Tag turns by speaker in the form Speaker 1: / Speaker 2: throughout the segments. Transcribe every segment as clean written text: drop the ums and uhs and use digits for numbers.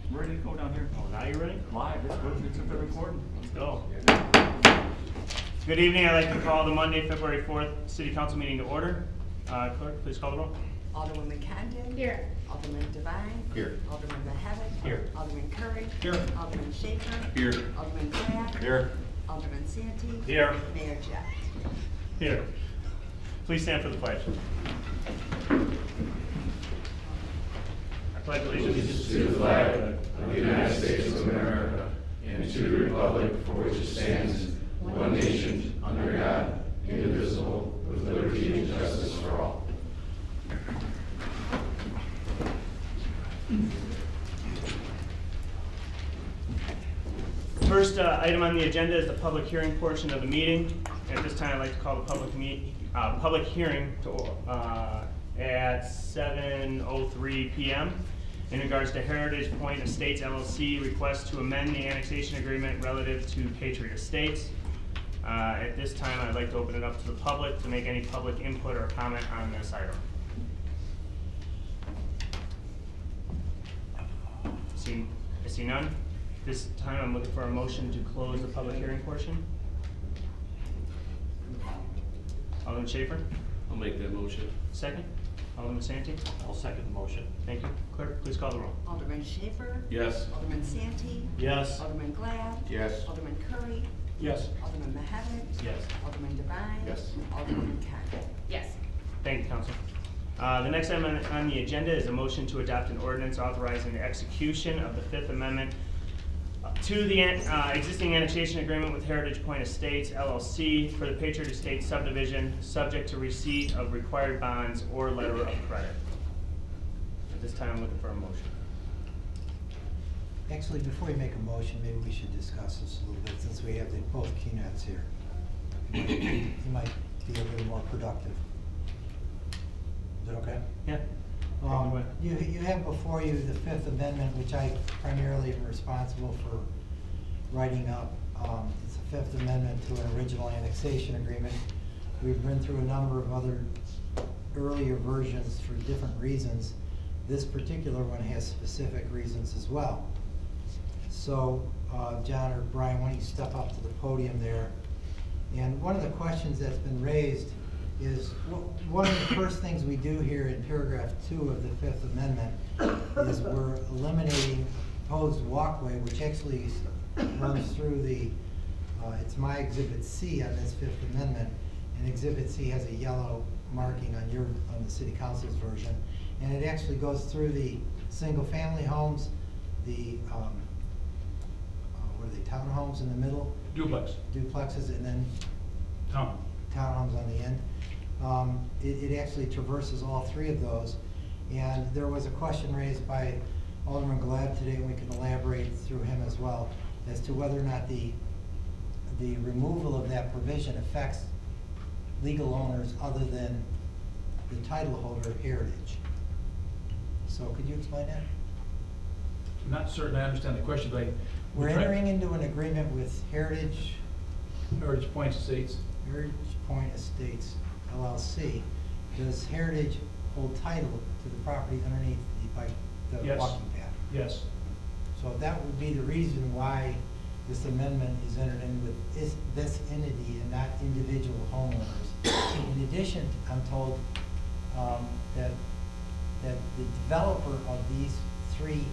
Speaker 1: Ready to go down here? Oh, now you're ready? Live. It's up there recording. Let's go. Good evening. I'd like to call the Monday, February 4th City Council meeting to order. Clerk, please call the roll.
Speaker 2: Alderman McHenry.
Speaker 3: Here.
Speaker 2: Alderman Devine.
Speaker 1: Here.
Speaker 2: Alderman McHenry.
Speaker 1: Here.
Speaker 2: Alderman Curry.
Speaker 1: Here.
Speaker 2: Alderman Schaefer.
Speaker 1: Here.
Speaker 2: Alderman Glad.
Speaker 1: Here.
Speaker 2: Alderman Santee.
Speaker 1: Here.
Speaker 2: Mayor Jett.
Speaker 1: Here. Please stand for the pledge. I pledge allegiance
Speaker 4: to the flag of the United States of America and to the republic for which it stands, one nation, under God, indivisible, with liberty and justice for all.
Speaker 1: First item on the agenda is the public hearing portion of the meeting. At this time, I'd like to call the public hearing to, at 7:03 p.m. in regards to Heritage Point Estates LLC request to amend the annexation agreement relative to Patriot Estates. At this time, I'd like to open it up to the public to make any public input or comment on this item. I see none. This time, I'm looking for a motion to close the public hearing portion. Alderman Schaefer?
Speaker 5: I'll make that motion.
Speaker 1: Second? Alderman Santee?
Speaker 5: I'll second the motion.
Speaker 1: Thank you. Clerk, please call the roll.
Speaker 2: Alderman Schaefer.
Speaker 5: Yes.
Speaker 2: Alderman Santee.
Speaker 5: Yes.
Speaker 2: Alderman Glad.
Speaker 4: Yes.
Speaker 2: Alderman Curry.
Speaker 5: Yes.
Speaker 2: Alderman McHenry.
Speaker 1: Yes.
Speaker 2: Alderman Devine.
Speaker 4: Yes.
Speaker 2: Alderman McHenry.
Speaker 3: Yes.
Speaker 1: Thank you, Council. The next item on the agenda is a motion to adopt an ordinance authorizing the execution of the Fifth Amendment to the existing annexation agreement with Heritage Point Estates LLC for the Patriot Estates subdivision, subject to receipt of required bonds or letter of credit. At this time, I'm looking for a motion.
Speaker 6: Actually, before we make a motion, maybe we should discuss this a little bit, since we have both keynotes here. You might be a little more productive. Is that okay?
Speaker 1: Yeah.
Speaker 6: You have before you the Fifth Amendment, which I primarily am responsible for writing up. It's a Fifth Amendment to an original annexation agreement. We've been through a number of other earlier versions for different reasons. This particular one has specific reasons as well. So, John or Brian, why don't you step up to the podium there? And one of the questions that's been raised is, one of the first things we do here in paragraph 2 of the Fifth Amendment is we're eliminating a proposed walkway, which actually runs through the, it's my Exhibit C on this Fifth Amendment, and Exhibit C has a yellow marking on the City Council's version, and it actually goes through the single-family homes, the what are they, townhomes in the middle? Duplexes, and then townhomes on the end. It actually traverses all three of those, and there was a question raised by Alderman Glad today, and we can elaborate through him as well, as to whether or not the removal of that provision affects legal owners other than the title holder of Heritage. So could you explain that?
Speaker 7: I'm not certain I understand the question, but
Speaker 6: we're entering into an agreement with Heritage
Speaker 7: Point Estates.
Speaker 6: Heritage Point Estates LLC. Does Heritage hold title to the property underneath the
Speaker 7: Yes.
Speaker 6: walking path?
Speaker 7: Yes.
Speaker 6: So that would be the reason why this amendment is entered in with this entity and not individual homeowners. In addition, I'm told that the developer of these three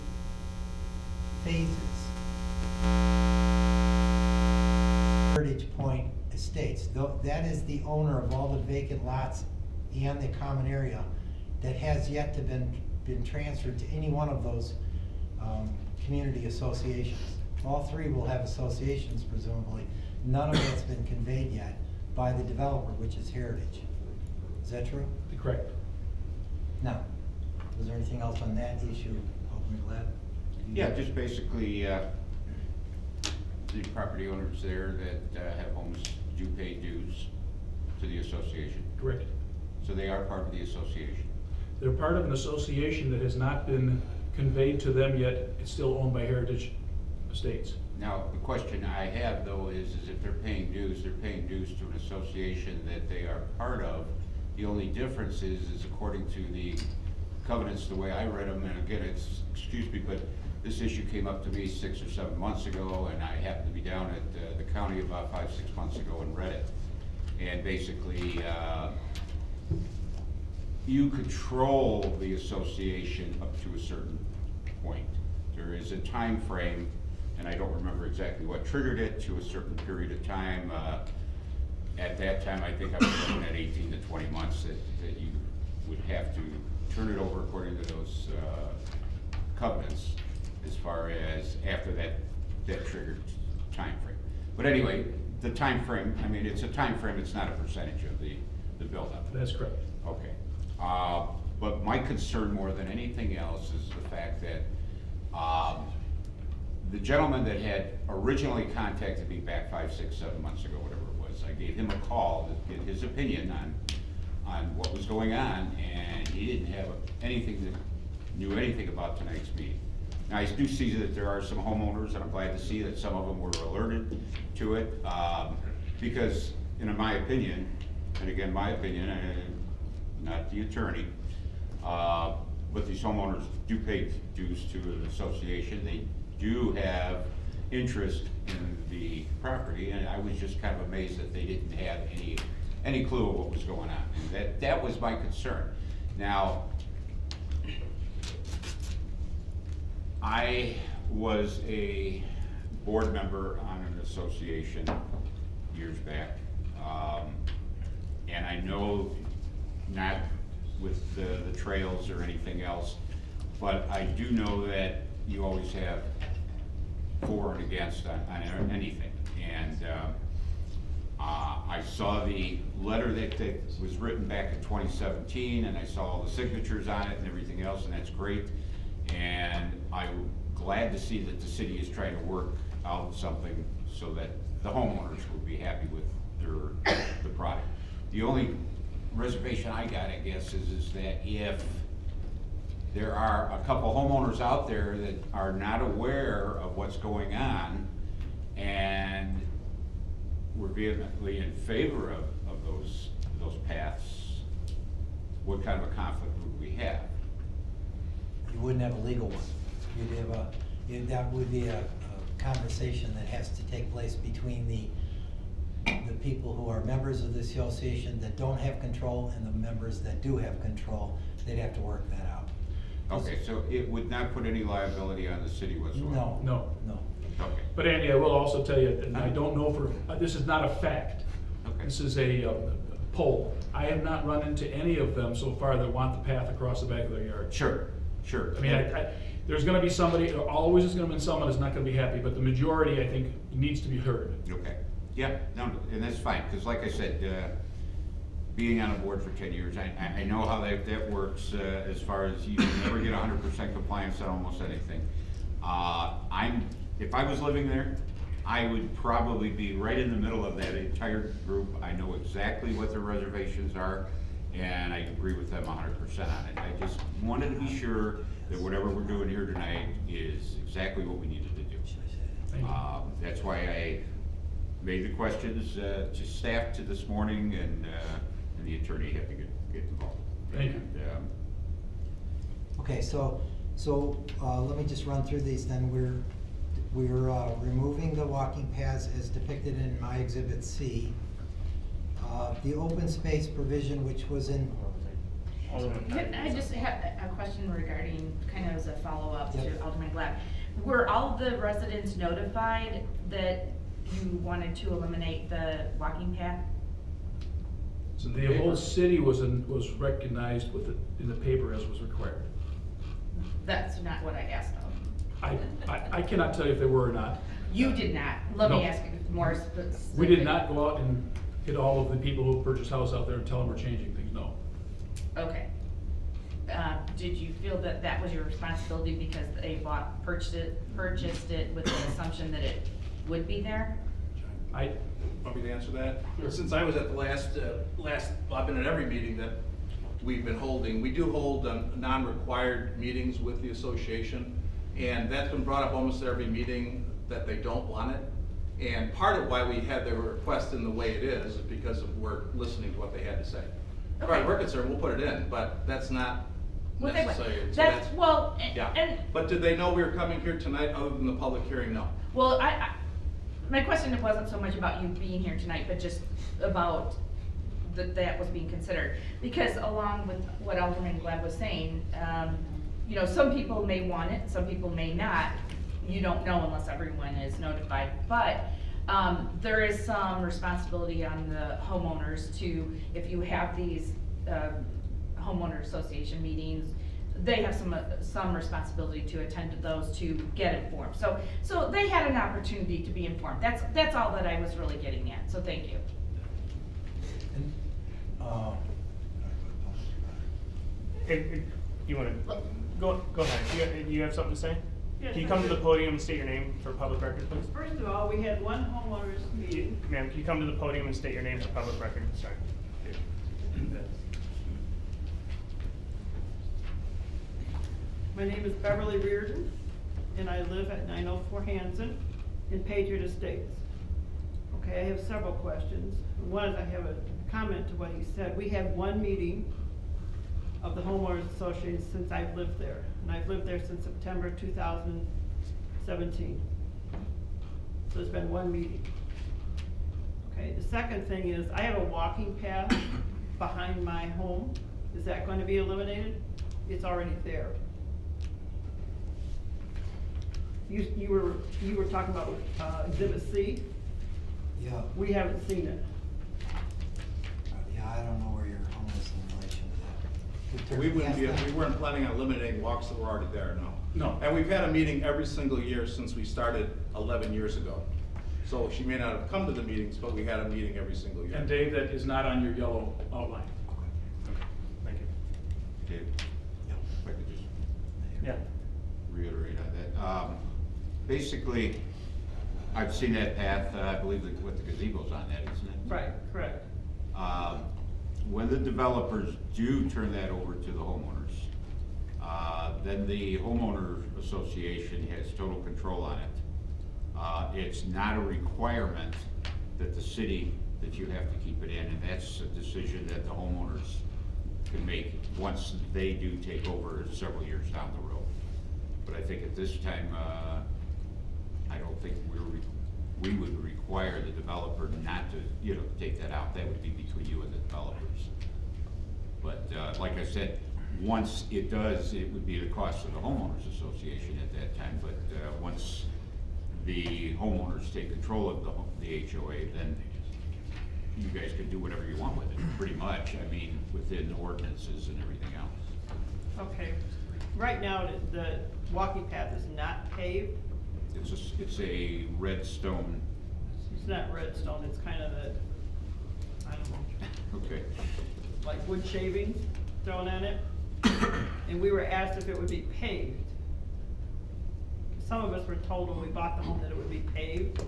Speaker 6: phases, Heritage Point Estates, that is the owner of all the vacant lots and the common area that has yet to been transferred to any one of those community associations. All three will have associations, presumably. None of it's been conveyed yet by the developer, which is Heritage. Is that true?
Speaker 7: Correct.
Speaker 6: Now, was there anything else on that issue, Alderman Glad?
Speaker 4: Yeah, just basically, the property owners there that have homes do pay dues to the association.
Speaker 7: Correct.
Speaker 4: So they are part of the association.
Speaker 7: They're part of an association that has not been conveyed to them yet. It's still owned by Heritage Estates.
Speaker 4: Now, the question I have though is if they're paying dues to an association that they are part of. The only difference is according to the covenants, the way I read them, and again, excuse me, but this issue came up to me 6 or 7 months ago, and I happened to be down at the county about 5, 6 months ago and read it. And basically, you control the association up to a certain point. There is a time frame, and I don't remember exactly what triggered it, to a certain period of time. At that time, I think I was looking at 18 to 20 months that you would have to turn it over according to those covenants, as far as after that triggered time frame. But anyway, the time frame, I mean, it's a time frame, it's not a percentage of the buildup.
Speaker 7: That's correct.
Speaker 4: Okay. But my concern more than anything else is the fact that the gentleman that had originally contacted me back 5, 6, 7 months ago, whatever it was, I gave him a call to get his opinion on what was going on, and he didn't have knew anything about tonight's meeting. Now, I do see that there are some homeowners, and I'm glad to see that some of them were alerted to it, because in my opinion, and again, my opinion, not the attorney, but these homeowners do pay dues to an association. They do have interest in the property, and I was just kind of amazed that they didn't have any clue of what was going on. And that was my concern. Now, I was a board member on an association years back, and I know, not with the trails or anything else, but I do know that you always have for and against on anything. And I saw the letter that was written back in 2017, and I saw all the signatures on it and everything else, and that's great. And I'm glad to see that the city is trying to work out something so that the homeowners will be happy with the product. The only reservation I got, I guess, is that if there are a couple homeowners out there that are not aware of what's going on, and we're vehemently in favor of those paths, what kind of a conflict would we have?
Speaker 6: You wouldn't have a legal one. You'd have that would be a conversation that has to take place between the people who are members of the association that don't have control and the members that do have control. They'd have to work that out.
Speaker 4: Okay, so it would not put any liability on the city whatsoever?
Speaker 6: No.
Speaker 7: No.
Speaker 6: No.
Speaker 4: Okay.
Speaker 7: But Andy, I will also tell you, and I don't know this is not a fact.
Speaker 4: Okay.
Speaker 7: This is a poll. I have not run into any of them so far that want the path across the back of their yard.
Speaker 4: Sure.
Speaker 7: I mean, there's gonna be somebody, always is gonna be someone who's not gonna be happy, but the majority, I think, needs to be heard.
Speaker 4: Okay, yeah, no, and that's fine, because like I said, being on a board for 10 years, I know how that works, as far as you can never get 100% compliance on almost anything. If I was living there, I would probably be right in the middle of that entire group. I know exactly what their reservations are, and I agree with them 100% on it. I just wanted to be sure that whatever we're doing here tonight is exactly what we needed to do.
Speaker 7: Thank you.
Speaker 4: That's why I made the questions to staff to this morning, and the attorney had to get involved.
Speaker 7: Thank you.
Speaker 4: And,
Speaker 6: Okay, so let me just run through these then. We're removing the walking paths as depicted in my Exhibit C. The open space provision, which was in,
Speaker 3: I just have a question regarding, kind of as a follow-up
Speaker 6: Yep.
Speaker 3: to Alderman Glad. Were all of the residents notified that you wanted to eliminate the walking path?
Speaker 7: So the whole city was recognized in the paper as was required.
Speaker 3: That's not what I asked them.
Speaker 7: I cannot tell you if they were or not.
Speaker 3: You did not. Let
Speaker 7: No.
Speaker 3: me ask you more specific.
Speaker 7: We did not go out and get all of the people who purchased house out there and tell them we're changing things, no.
Speaker 3: Okay. Do did you feel that that was your responsibility because they purchased it with the assumption that it would be there?
Speaker 8: Want me to answer that? Since I was at the last, I've been at every meeting that we've been holding. We do hold non-required meetings with the association, and that's been brought up almost every meeting that they don't want it. And part of why we had the request in the way it is because of we're listening to what they had to say. As far as we're concerned, we'll put it in, but that's not
Speaker 3: Well, they would.
Speaker 8: necessary. So
Speaker 3: That's, well,
Speaker 8: Yeah,
Speaker 3: and,
Speaker 8: but did they know we were coming here tonight other than the public hearing? No.
Speaker 3: well, my question wasn't so much about you being here tonight, but just about that was being considered. Because along with what Alderman Glad was saying, you know, some people may want it, some people may not. You don't know unless everyone is notified, but there is some responsibility on the homeowners to, if you have these homeowner association meetings, they have some responsibility to attend to those to get informed. So they had an opportunity to be informed. That's all that I was really getting at, so thank you.
Speaker 6: And,
Speaker 1: You wanna, go ahead, you have something to say?
Speaker 9: Yes,
Speaker 1: Can you
Speaker 9: I
Speaker 1: come to
Speaker 9: do.
Speaker 1: the podium and state your name for public record, please?
Speaker 9: First of all, we had one homeowners meeting.
Speaker 1: Ma'am, can you come to the podium and state your name for public record? Sorry.
Speaker 9: My name is Beverly Reardon, and I live at 904 Hanson in Patriot Estates. Okay, I have several questions. One is I have a comment to what he said. We had one meeting of the homeowners association since I've lived there, and I've lived there since September 2017. So there's been one meeting. Okay, the second thing is I have a walking path behind my home. Is that going to be eliminated? It's already there. You were talking about Exhibit C.
Speaker 6: yeah,
Speaker 9: We haven't seen it.
Speaker 6: yeah, I don't know where your home is in relation to that.
Speaker 8: We wouldn't be,
Speaker 6: Yes,
Speaker 8: we weren't planning on eliminating walks that were already there, no.
Speaker 7: No.
Speaker 8: And we've had a meeting every single year since we started 11 years ago. So she may not have come to the meetings, but we had a meeting every single year.
Speaker 7: And Dave, that is not on your yellow outline.
Speaker 1: Thank you.
Speaker 4: Dave, if I could just
Speaker 1: Yeah.
Speaker 4: reiterate on that. Basically, I've seen that path, I believe what the gazebo's on that, isn't it?
Speaker 9: Right, correct.
Speaker 4: When the developers do turn that over to the homeowners, then the homeowner association has total control on it. It's not a requirement that the city, that you have to keep it in, and that's a decision that the homeowners can make once they do take over several years down the road. But I think at this time, I don't think we would require the developer not to, take that out. That would be between you and the developers. But, like I said, once it does, it would be the cost of the homeowners association at that time, but, once the homeowners take control of the HOA, then you guys can do whatever you want with it, pretty much, I mean, within ordinances and everything else.
Speaker 9: Okay. Right now, the walking path is not paved.
Speaker 4: It's a red stone,
Speaker 9: It's not redstone, it's kind of I don't know,
Speaker 4: okay.
Speaker 9: like wood shavings thrown on it. And we were asked if it would be paved. Some of us were told when we bought the home that it would be paved,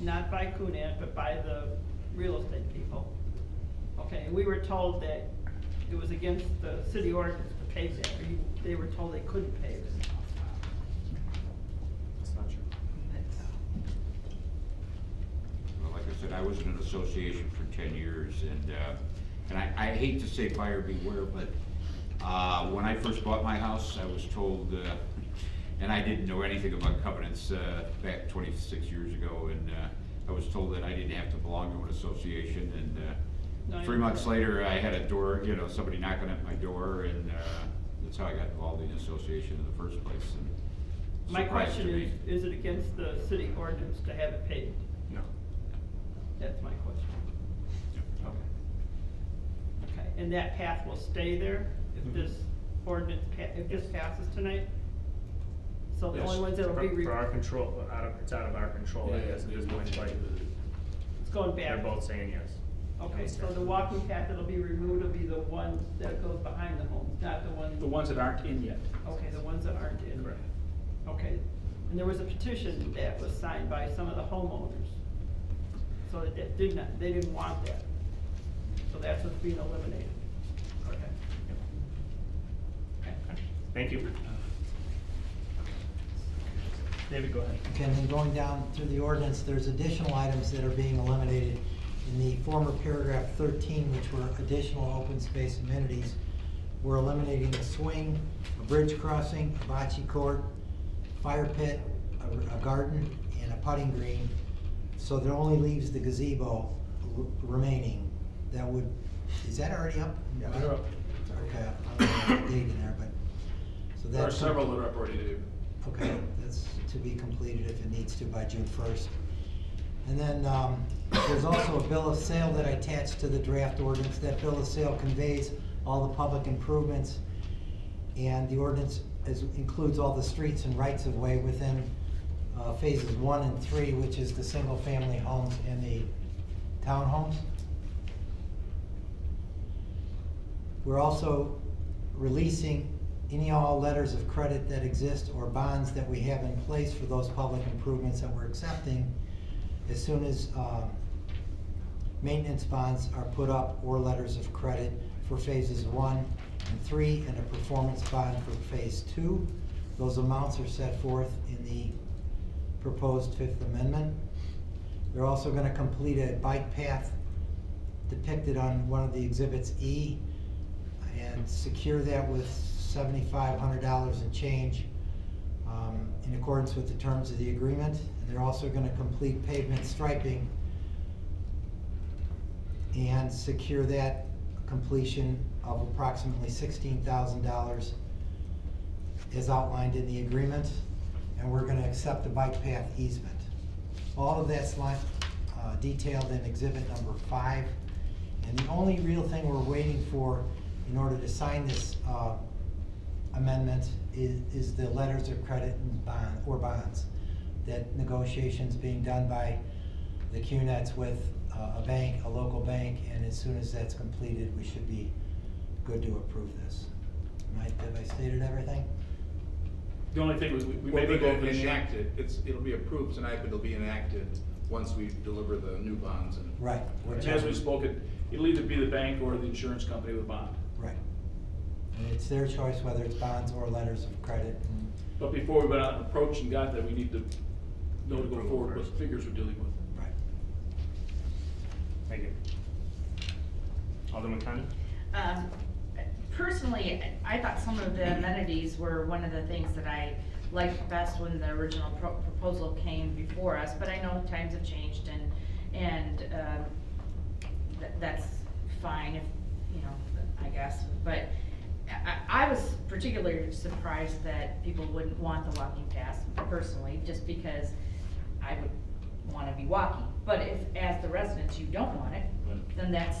Speaker 9: not by Cunat, but by the real estate people. Okay, and we were told that it was against the city ordinance to pave that, or they were told they couldn't pave it.
Speaker 1: That's not true.
Speaker 4: Well, like I said, I was in an association for 10 years, and I hate to say buyer beware, but when I first bought my house, I was told, and I didn't know anything about covenants back 26 years ago, and I was told that I didn't have to belong to an association, and
Speaker 9: No,
Speaker 4: 3 months later, I had a door, somebody knocking at my door, and that's how I got involved in the association in the first place. And
Speaker 9: My
Speaker 4: surprised
Speaker 9: question
Speaker 4: to me.
Speaker 9: is it against the city ordinance to have it paved?
Speaker 1: No.
Speaker 9: That's my question.
Speaker 1: Okay.
Speaker 9: Okay, and that path will stay there if this ordinance, if this passes tonight? So the only ones that'll be,
Speaker 1: For our control, it's out of our control, I guess, at this point, like,
Speaker 9: it's going
Speaker 1: they're
Speaker 9: back.
Speaker 1: both saying yes.
Speaker 9: Okay, so the walking path that'll be removed will be the one that goes behind the homes, not the one
Speaker 7: The ones that aren't in yet.
Speaker 9: Okay, the ones that aren't in.
Speaker 7: Correct.
Speaker 9: Okay, and there was a petition that was signed by some of the homeowners. So that they didn't want that. So that's what's being eliminated. Okay.
Speaker 1: Okay. Thank you. David, go ahead.
Speaker 6: Okay, and then going down through the ordinance, there's additional items that are being eliminated. In the former paragraph 13, which were additional open space amenities, we're eliminating a swing, a bridge crossing, a bocce court, fire pit, a garden, and a putting green. So there only leaves the gazebo remaining. That would, is that already up?
Speaker 7: Yeah, they're up.
Speaker 6: Okay, I don't have a date in there, but, so
Speaker 7: There are
Speaker 6: that's.
Speaker 7: several that are up already, Dave.
Speaker 6: Okay, that's to be completed if it needs to by June 1st. And then there's also a bill of sale that I attached to the draft ordinance. That bill of sale conveys all the public improvements, and the ordinance includes all the streets and rights of way within phases 1 and 3, which is the single-family homes and the townhomes. We're also releasing any all letters of credit that exist or bonds that we have in place for those public improvements that we're accepting as soon as maintenance bonds are put up or letters of credit for phases 1 and 3 and a performance bond for phase 2. Those amounts are set forth in the proposed 5th Amendment. We're also going to complete a bike path depicted on one of the exhibits E and secure that with $7,500 and change in accordance with the terms of the agreement. And they're also going to complete pavement striping and secure that completion of approximately $16,000 as outlined in the agreement. And we're going to accept the bike path easement. All of that's detailed in exhibit number 5. And the only real thing we're waiting for in order to sign this amendment is the letters of credit and bonds. That negotiation's being done by the QNets with a bank, a local bank, and as soon as that's completed, we should be good to approve this. Have I stated everything?
Speaker 7: The only thing was, we may
Speaker 8: Well,
Speaker 7: be
Speaker 8: they're
Speaker 7: going to
Speaker 8: enacted, it'll be approved tonight, but it'll be enacted once we deliver the new bonds and.
Speaker 6: Right.
Speaker 7: And as we spoke, it'll either be the bank or the insurance company with a bond.
Speaker 6: Right. And it's their choice whether it's bonds or letters of credit. And
Speaker 7: But before we went out and approached and got that, we need to know to go
Speaker 8: Approve
Speaker 7: forward
Speaker 8: first.
Speaker 7: what figures we're dealing with.
Speaker 6: right.
Speaker 1: Thank you. Alderman Condon?
Speaker 3: Personally, I thought some of the amenities were one of the things that I liked best when the original proposal came before us, but I know times have changed and that's fine if, you know, I guess, but I was particularly surprised that people wouldn't want the walking path personally, just because I would wanna be walking. But if, as the residents, you don't want it, then that's,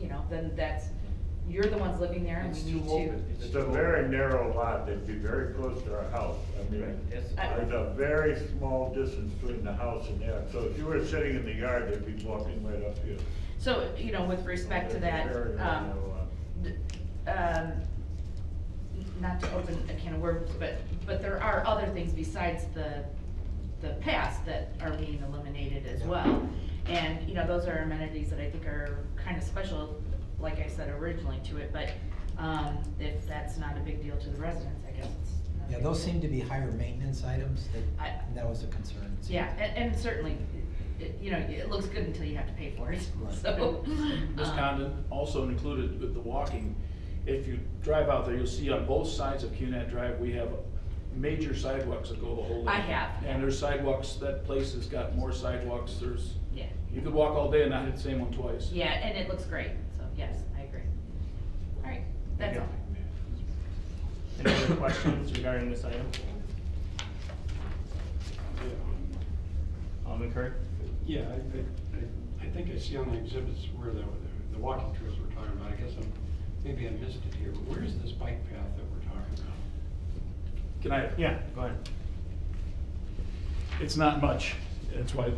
Speaker 3: you know, then that's, you're the ones living there and
Speaker 5: It's
Speaker 3: we
Speaker 5: too
Speaker 3: need to.
Speaker 5: open.
Speaker 10: It's a very narrow lot, they'd be very close to our house. I mean, there's a very small distance between the house and that, so if you were sitting in the yard, they'd be walking right up here.
Speaker 3: So, you know, with respect to that,
Speaker 10: Very narrow lot.
Speaker 3: not to open a can of worms, but there are other things besides the paths that are being eliminated as well. And, you know, those are amenities that I think are kind of special, like I said originally to it, but, if that's not a big deal to the residents, I guess it's not a
Speaker 6: Yeah,
Speaker 3: big
Speaker 6: those
Speaker 3: deal.
Speaker 6: seem to be higher maintenance items,
Speaker 3: I-
Speaker 6: that was a concern.
Speaker 3: Yeah, and certainly, you know, it looks good until you have to pay for it,
Speaker 6: Right.
Speaker 3: so.
Speaker 7: Ms. Condon, also included with the walking, if you drive out there, you'll see on both sides of QNet Drive, we have major sidewalks that go the whole length.
Speaker 3: I have, yeah.
Speaker 7: And there's sidewalks, that place has got more sidewalks,
Speaker 3: Yeah,
Speaker 7: you could walk all day and not hit the same one twice.
Speaker 3: yeah, and it looks great, so yes, I agree. All right, that's all.
Speaker 1: Any other questions regarding this item? Alderman Curry?
Speaker 11: Yeah, I think I see on the exhibits where the walking trails we're talking about, I guess maybe I missed it here, but where is this bike path that we're talking about?
Speaker 7: Can I?
Speaker 1: Yeah, go ahead.
Speaker 7: It's not much, that's why.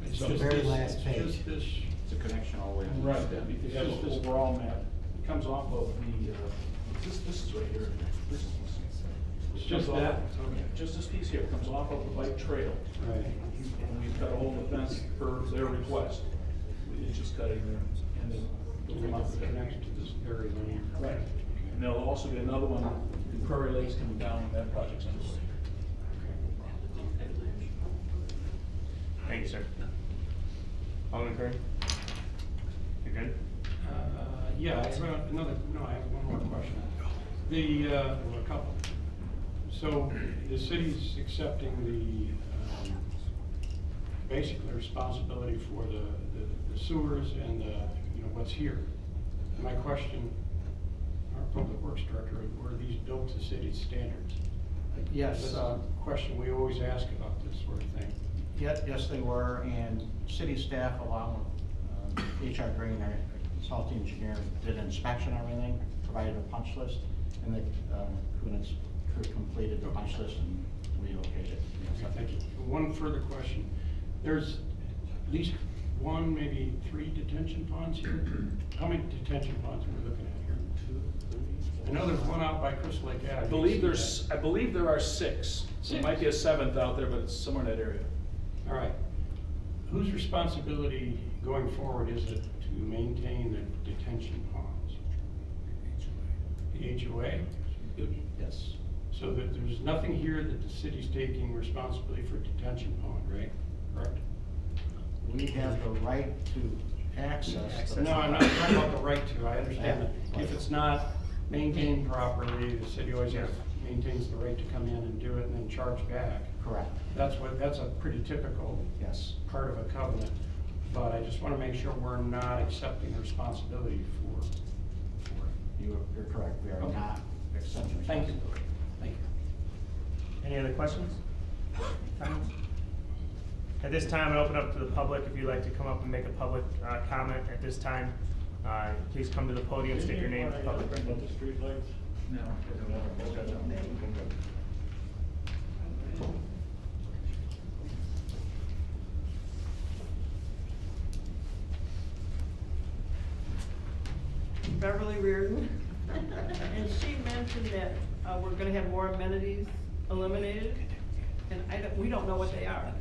Speaker 6: It's
Speaker 7: so-
Speaker 6: the very last
Speaker 11: It's
Speaker 6: page.
Speaker 11: just this,
Speaker 4: It's a connection all the way.
Speaker 7: Right, if you have
Speaker 11: Just
Speaker 7: an
Speaker 11: this-
Speaker 7: overall map, it comes off of the This is right here. This is.
Speaker 11: It's just
Speaker 7: comes off-
Speaker 11: that?
Speaker 7: Just this piece here, comes off of the bike trail.
Speaker 11: Right.
Speaker 7: And we've cut a hole in the fence per their request. It's just cutting there. And then
Speaker 11: And it connects to this area lane.
Speaker 7: right. And there'll also be another one in Prairie Lakes coming down when that project's underway.
Speaker 1: Thank you, sir. Alderman Curry? You're good?
Speaker 11: Yeah, I have I have one more question. Well, a couple. So the city's accepting the, basically responsibility for the sewers and what's here. My question, our public works director, were these built to city standards?
Speaker 12: Yes,
Speaker 11: That's a question we always ask about this sort of thing.
Speaker 12: yes, they were, and city staff along with HR Green, our consulting engineer, did an inspection on everything, provided a punch list, and the Kunis crew completed the punch list and relocated.
Speaker 11: Okay, thank you. One further question. There's at least one, maybe 3 detention ponds here. How many detention ponds are we looking at here? 2, 3, 4. I know there's one out by Crystal Lake Ave.
Speaker 7: I believe there are 6. There might be a 7th out there, but it's somewhere in that area.
Speaker 11: All right. Whose responsibility going forward is it to maintain the detention ponds? The HOA?
Speaker 12: Yes.
Speaker 11: So that there's nothing here that the city's taking responsibility for detention pond, right? Correct?
Speaker 12: We have the right to access. the
Speaker 11: No, I'm not
Speaker 12: pond.
Speaker 11: talking about the right to, I understand that.
Speaker 12: Yeah.
Speaker 11: If it's not maintained properly, the city always maintains the right to come in and do it and then charge back.
Speaker 12: Correct,
Speaker 11: That's a pretty typical
Speaker 12: yes.
Speaker 11: part of a covenant. But I just wanna make sure we're not accepting responsibility for it.
Speaker 12: You're correct, we are
Speaker 11: Okay.
Speaker 12: not accepting
Speaker 11: Thank you.
Speaker 12: responsibility.
Speaker 11: Thank you.
Speaker 1: Any other questions? Comments? At this time, I open up to the public. If you'd like to come up and make a public comment at this time, please come to the podium, state your name, public record.
Speaker 10: About the streetlights?
Speaker 7: No.
Speaker 9: Beverly Reardon, and she mentioned that we're gonna have more amenities eliminated, and we don't know what they are.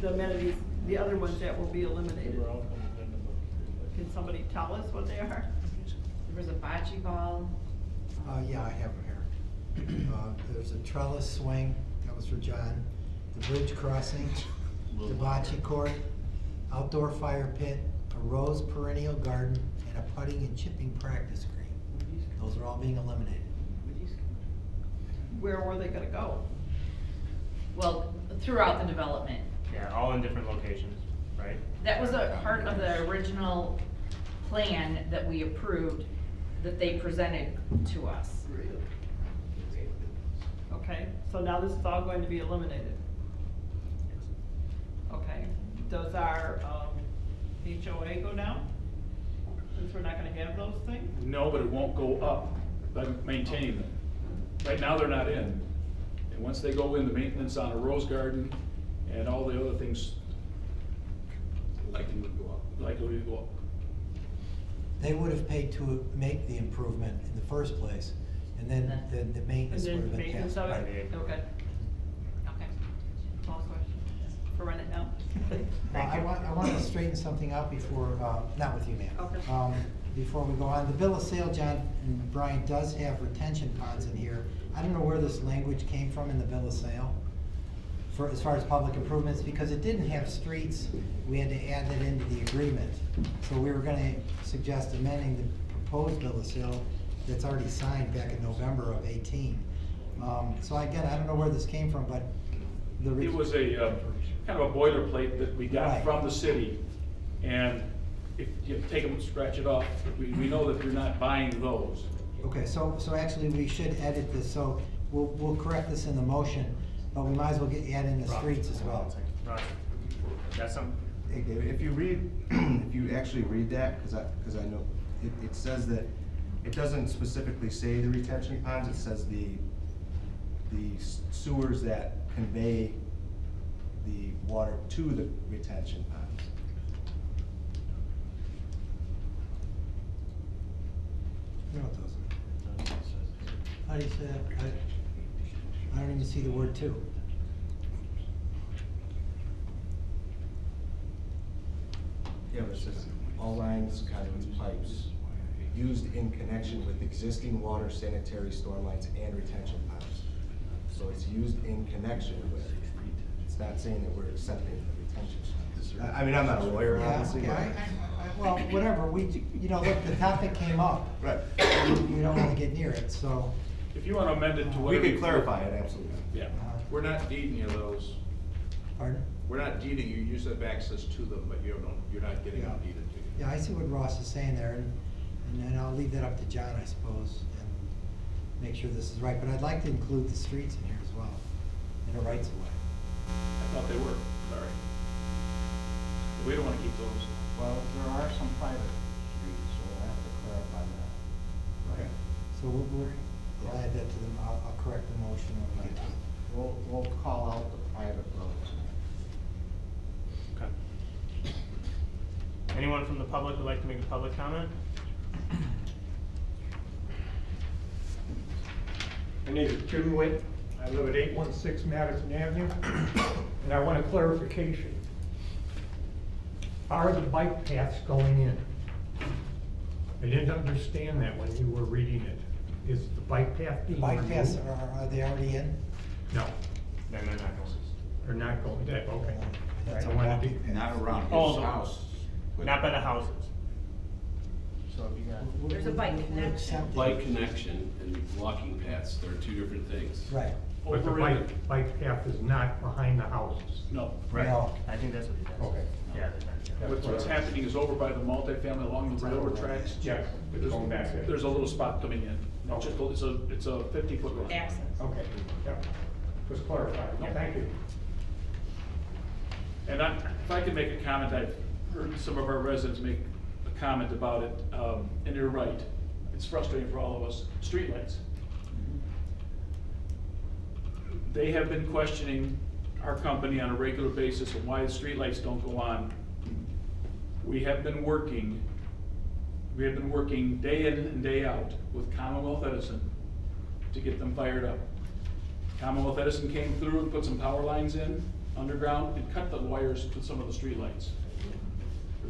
Speaker 9: The amenities, the other ones that will be eliminated. Can somebody tell us what they are?
Speaker 2: There was a bocce ball.
Speaker 6: Yeah, I have them here. There's a trellis swing, that was for John, the bridge crossing, the bocce court, outdoor fire pit, a rose perennial garden, and a putting and chipping practice green. Those are all being eliminated.
Speaker 9: Where were they gonna go?
Speaker 3: Well, throughout the development.
Speaker 1: Yeah, all in different locations, right?
Speaker 3: That was a part of the original plan that we approved, that they presented to us.
Speaker 9: Okay, so now this is all going to be eliminated. Okay, does our, HOA go down? Since we're not gonna have those things?
Speaker 7: No, but it won't go up by maintaining them. Right now, they're not in. And once they go in, the maintenance on a rose garden and all the other things likely would go up.
Speaker 6: They would have paid to make the improvement in the first place, and then the
Speaker 9: And
Speaker 6: maintenance would
Speaker 9: then
Speaker 6: have been
Speaker 9: maintenance
Speaker 6: kept.
Speaker 9: of
Speaker 1: Right.
Speaker 9: it? Okay. Okay. Call question for run it now.
Speaker 6: I want to straighten something out before, not with you, ma'am.
Speaker 9: Okay.
Speaker 6: Before we go on, the bill of sale, John and Brian, does have retention ponds in here. I don't know where this language came from in the bill of sale, for, as far as public improvements, because it didn't have streets. We had to add that into the agreement. So we were gonna suggest amending the proposed bill of sale that's already signed back in November of 18. So again, I don't know where this came from, but the.
Speaker 7: It was a, kind of a boilerplate that we got
Speaker 6: Right.
Speaker 7: from the city. And if you take them and scratch it off, we know that you're not buying those.
Speaker 6: Okay, so actually we should edit this, so we'll correct this in the motion, but we might as well add in the streets as well.
Speaker 1: Roger. Got something?
Speaker 13: Hey, David, if you read, if you actually read that, cause I know, it says that, it doesn't specifically say the retention ponds, it says the sewers that convey the water to the retention ponds.
Speaker 6: No, it doesn't. How do you say that? I don't even see the word "to."
Speaker 13: Yeah, it says all lines, conduits, pipes used in connection with existing water, sanitary, storm lines, and retention ponds. So it's used in connection with. It's not saying that we're accepting the retention ponds. I mean, I'm not a lawyer,
Speaker 6: Yeah,
Speaker 13: obviously,
Speaker 6: okay,
Speaker 13: but.
Speaker 6: well, whatever, look, the topic came up.
Speaker 13: Right.
Speaker 6: You don't wanna get near it, so.
Speaker 7: If you wanna amend it to
Speaker 13: We
Speaker 7: whatever.
Speaker 13: could clarify it, absolutely.
Speaker 7: Yeah.
Speaker 8: We're not deeding you those.
Speaker 6: Pardon?
Speaker 8: We're not deeding you, you have access to them, but you're not getting them deeded to you.
Speaker 6: Yeah, I see what Ross is saying there, and then I'll leave that up to John, I suppose, and make sure this is right, but I'd like to include the streets in here as well, in the rights of way.
Speaker 7: I thought they were, sorry. We don't wanna keep those.
Speaker 12: Well, there are some private streets, so we'll have to clarify that.
Speaker 6: Okay. So I'll add that to them, I'll correct the motion when we get to it.
Speaker 12: We'll call out the private roads.
Speaker 1: Okay. Anyone from the public would like to make a public comment?
Speaker 14: My name is Jim Witt. I live at 816 Madison Avenue, and I want a clarification. Are the bike paths going in? I didn't understand that when you were reading it. Is the bike path
Speaker 6: The
Speaker 14: being
Speaker 6: bike
Speaker 14: removed?
Speaker 6: paths, are they already in?
Speaker 14: No,
Speaker 1: Then they're not going.
Speaker 14: they're not going there, okay.
Speaker 6: That's
Speaker 14: I
Speaker 6: a
Speaker 14: wanted
Speaker 6: walking
Speaker 14: to-
Speaker 6: path.
Speaker 4: Not around
Speaker 1: Oh,
Speaker 4: his
Speaker 1: no.
Speaker 4: house. but-
Speaker 1: Not by the houses.
Speaker 12: So if you got.
Speaker 2: There's a bike
Speaker 6: We'll
Speaker 2: connection.
Speaker 6: accept it.
Speaker 5: Bike connection and walking paths, they're two different things.
Speaker 6: Right.
Speaker 14: But the
Speaker 7: Over in the-
Speaker 14: bike path is not behind the houses.
Speaker 7: No.
Speaker 6: No.
Speaker 1: I think that's what he does.
Speaker 14: Okay.
Speaker 1: Yeah, they're not.
Speaker 14: That's
Speaker 7: What's
Speaker 14: what I-
Speaker 7: happening is over by the multifamily along the railroad tracks.
Speaker 14: Yeah,
Speaker 7: There's,
Speaker 14: going back there.
Speaker 7: there's a little spot coming in. It's
Speaker 14: Okay.
Speaker 7: just, it's a 50-foot road.
Speaker 2: Access.
Speaker 14: Okay, yep, just clarify,
Speaker 7: Yep.
Speaker 14: thank you.
Speaker 7: And if I could make a comment, I've heard some of our residents make a comment about it, and you're right. It's frustrating for all of us. Streetlights. They have been questioning our company on a regular basis of why the streetlights don't go on. We have been working day in and day out with Commonwealth Edison to get them fired up. Commonwealth Edison came through and put some power lines in underground and cut the wires to some of the streetlights.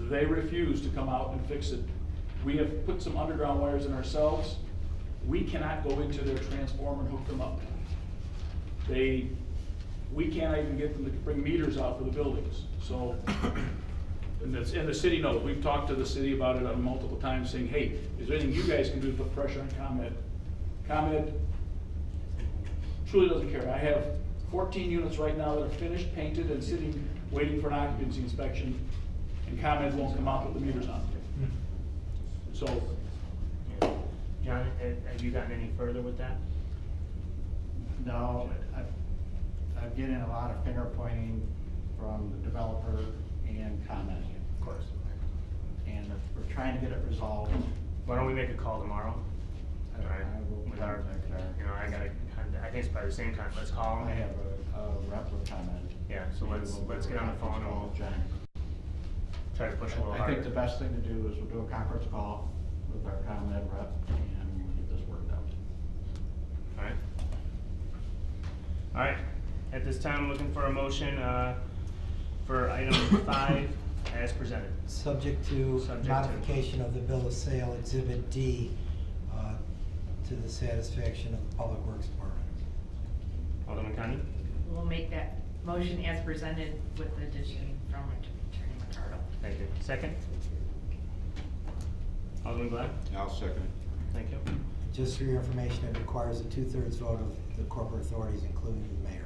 Speaker 7: They refused to come out and fix it. We have put some underground wires in ourselves. We cannot go into their transformer and hook them up. We can't even get them to bring meters out for the buildings, so. And the city knows, we've talked to the city about it on multiple times, saying, hey, is there anything you guys can do to put pressure on ComEd? ComEd truly doesn't care. I have 14 units right now that are finished, painted, and sitting, waiting for an occupancy inspection, and ComEd won't come out with the meters on. So,
Speaker 1: John, have you gotten any further with that?
Speaker 12: No, I'm getting a lot of finger pointing from the developer and comment.
Speaker 1: Of course.
Speaker 12: And we're trying to get it resolved.
Speaker 1: Why don't we make a call tomorrow?
Speaker 12: I will
Speaker 1: With our,
Speaker 12: contact our.
Speaker 1: you know, I think it's by the same time, let's call
Speaker 12: I
Speaker 1: them.
Speaker 12: have a rep with comment.
Speaker 1: Yeah, so let's get on the phone and we'll
Speaker 12: John.
Speaker 1: try to push a little
Speaker 12: I
Speaker 1: harder.
Speaker 12: think the best thing to do is we'll do a conference call with our ComEd rep and we'll get this worked out.
Speaker 1: Alright. Alright, at this time, I'm looking for a motion, for item 5 as presented.
Speaker 6: Subject to
Speaker 1: Subject to.
Speaker 6: modification of the bill of sale, Exhibit D, to the satisfaction of the Public Works Department.
Speaker 1: Alderman Connie?
Speaker 2: We'll make that motion as presented with the addition from Attorney McCardle.
Speaker 1: Thank you. Second? Alderman Glad?
Speaker 4: I'll second it.
Speaker 1: Thank you.
Speaker 6: Just for your information, it requires a 2/3 vote of the corporate authorities, including the mayor.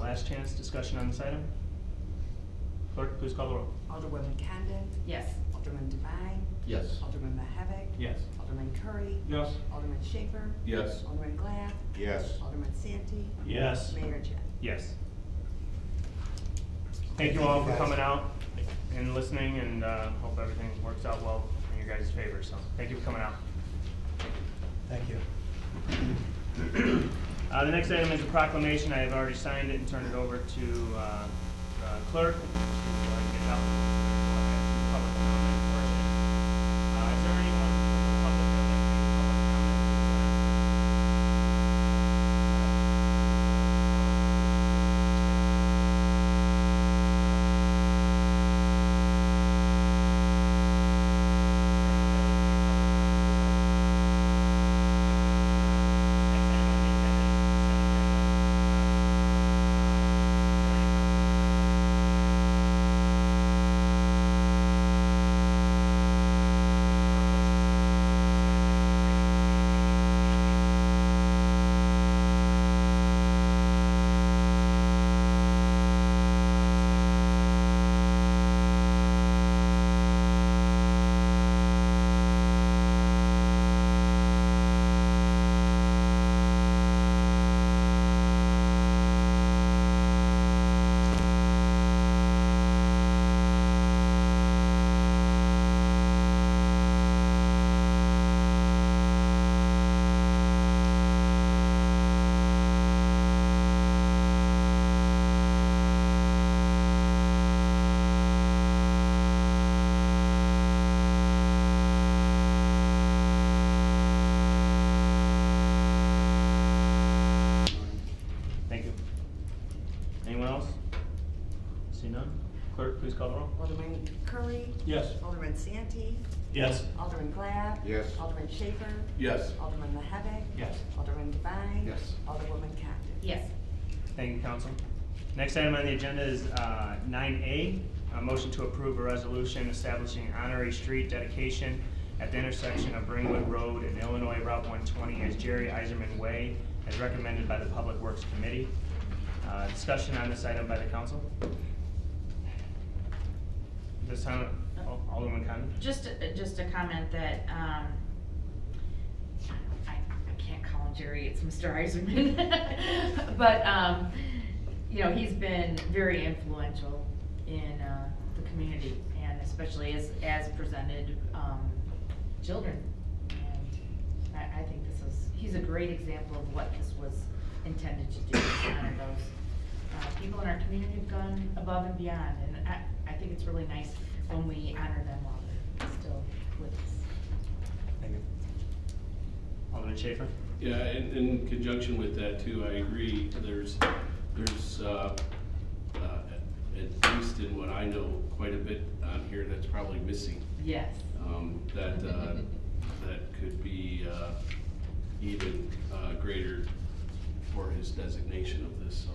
Speaker 1: Last chance discussion on this item? Clerk, please call the roll.
Speaker 15: Alderwoman Condon.
Speaker 2: Yes.
Speaker 15: Alderman Devine.
Speaker 5: Yes.
Speaker 15: Alderman Mahavik.
Speaker 1: Yes.
Speaker 15: Alderman Curry.
Speaker 14: Yes.
Speaker 15: Alderman Schaper.
Speaker 5: Yes.
Speaker 15: Alderman Glad.
Speaker 4: Yes.
Speaker 15: Alderman Santee.
Speaker 1: Yes.
Speaker 15: Mayor Jet.
Speaker 1: Yes. Thank you all for coming out and listening, and hope everything works out well in your guys' favor, so thank you for coming out.
Speaker 6: Thank you.
Speaker 1: The next item is a proclamation. I have already signed it and turned it over to clerk. She's going to get it out. Public comment portion. Is there anyone from the public that would like to make a public comment? please call the roll.
Speaker 15: Alderman Curry.
Speaker 11: Yes.
Speaker 15: Alderman Santee.
Speaker 11: Yes.
Speaker 15: Alderman Glab.
Speaker 4: Yes.
Speaker 15: Alderman Schaper.
Speaker 5: Yes.
Speaker 15: Alderman Mahavik.
Speaker 11: Yes.
Speaker 15: Alderman Devine.
Speaker 5: Yes.
Speaker 15: Alderwoman Condon.
Speaker 2: Yes.
Speaker 1: Thank you, council. Next item on the agenda is 9A, a motion to approve a resolution establishing honorary street dedication at the intersection of Ringwood Road and Illinois Route 120 as Jerry Iserman Way, as recommended by the Public Works Committee. Discussion on this item by the council. This time, Alderman Condon.
Speaker 2: Just a comment that, I can't call him Jerry, it's Mr. Iserman. But, you know, he's been very influential in, the community, and especially as presented, children. And I think he's a great example of what this was intended to do, to honor those, people in our community who've gone above and beyond, and I think it's really nice when we honor them while they're still with us.
Speaker 1: Thank you. Alderman Schaper.
Speaker 5: Yeah, and in conjunction with that too, I agree, there's at least in what I know, quite a bit on here that's probably missing.
Speaker 2: Yes.
Speaker 5: That could be, even, greater for his designation of this, so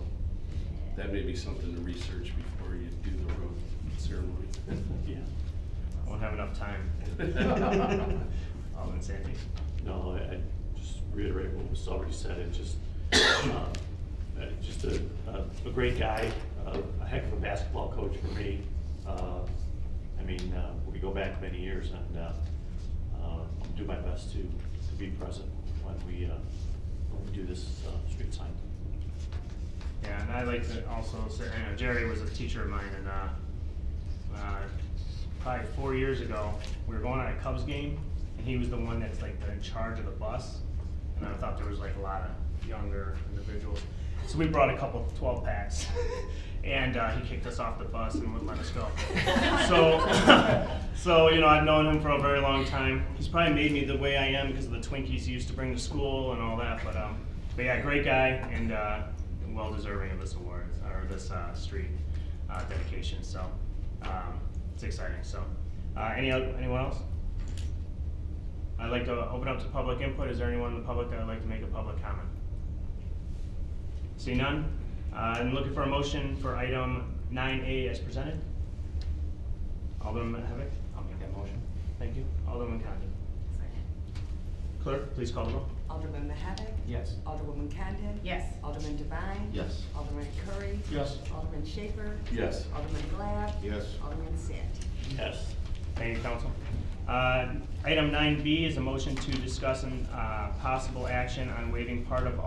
Speaker 5: that may be something to research before you do the road ceremony.
Speaker 1: Yeah. I won't have enough time. Alderman Santee.
Speaker 16: No, I just reiterate what was already said. It's just, just a great guy, a heck of a basketball coach for me. I mean, we go back many years, and I'll do my best to be present when we do this street sign.
Speaker 1: Yeah, and I'd like to also say, Jerry was a teacher of mine, and probably 4 years ago, we were going on a Cubs game, and he was the one that's like in charge of the bus, and I thought there was like a lot of younger individuals. So we brought a couple 12 packs, and he kicked us off the bus and wouldn't let us go. So you know, I've known him for a very long time. He's probably made me the way I am because of the Twinkies he used to bring to school and all that. But yeah, great guy, and well deserving of this award or this street dedication. So it's exciting. So anyone else? I'd like to open up to public input. Is there anyone in the public that would like to make a public comment? See none? I'm looking for a motion for item 9A as presented. Alderman Mahavik, I'll make that motion. Thank you. Alderman Condon. Clerk, please call the roll.
Speaker 15: Alderman Mahavik.
Speaker 11: Yes.
Speaker 15: Alderwoman Condon.
Speaker 2: Yes.
Speaker 15: Alderman Devine.
Speaker 5: Yes.
Speaker 15: Alderman Curry.
Speaker 11: Yes.
Speaker 15: Alderman Schaper.
Speaker 5: Yes.
Speaker 15: Alderman Glab.
Speaker 4: Yes.
Speaker 15: Alderman Santee.
Speaker 16: Yes.
Speaker 1: Thank you, council. Item 9B is a motion to discuss and possible action on waiving part or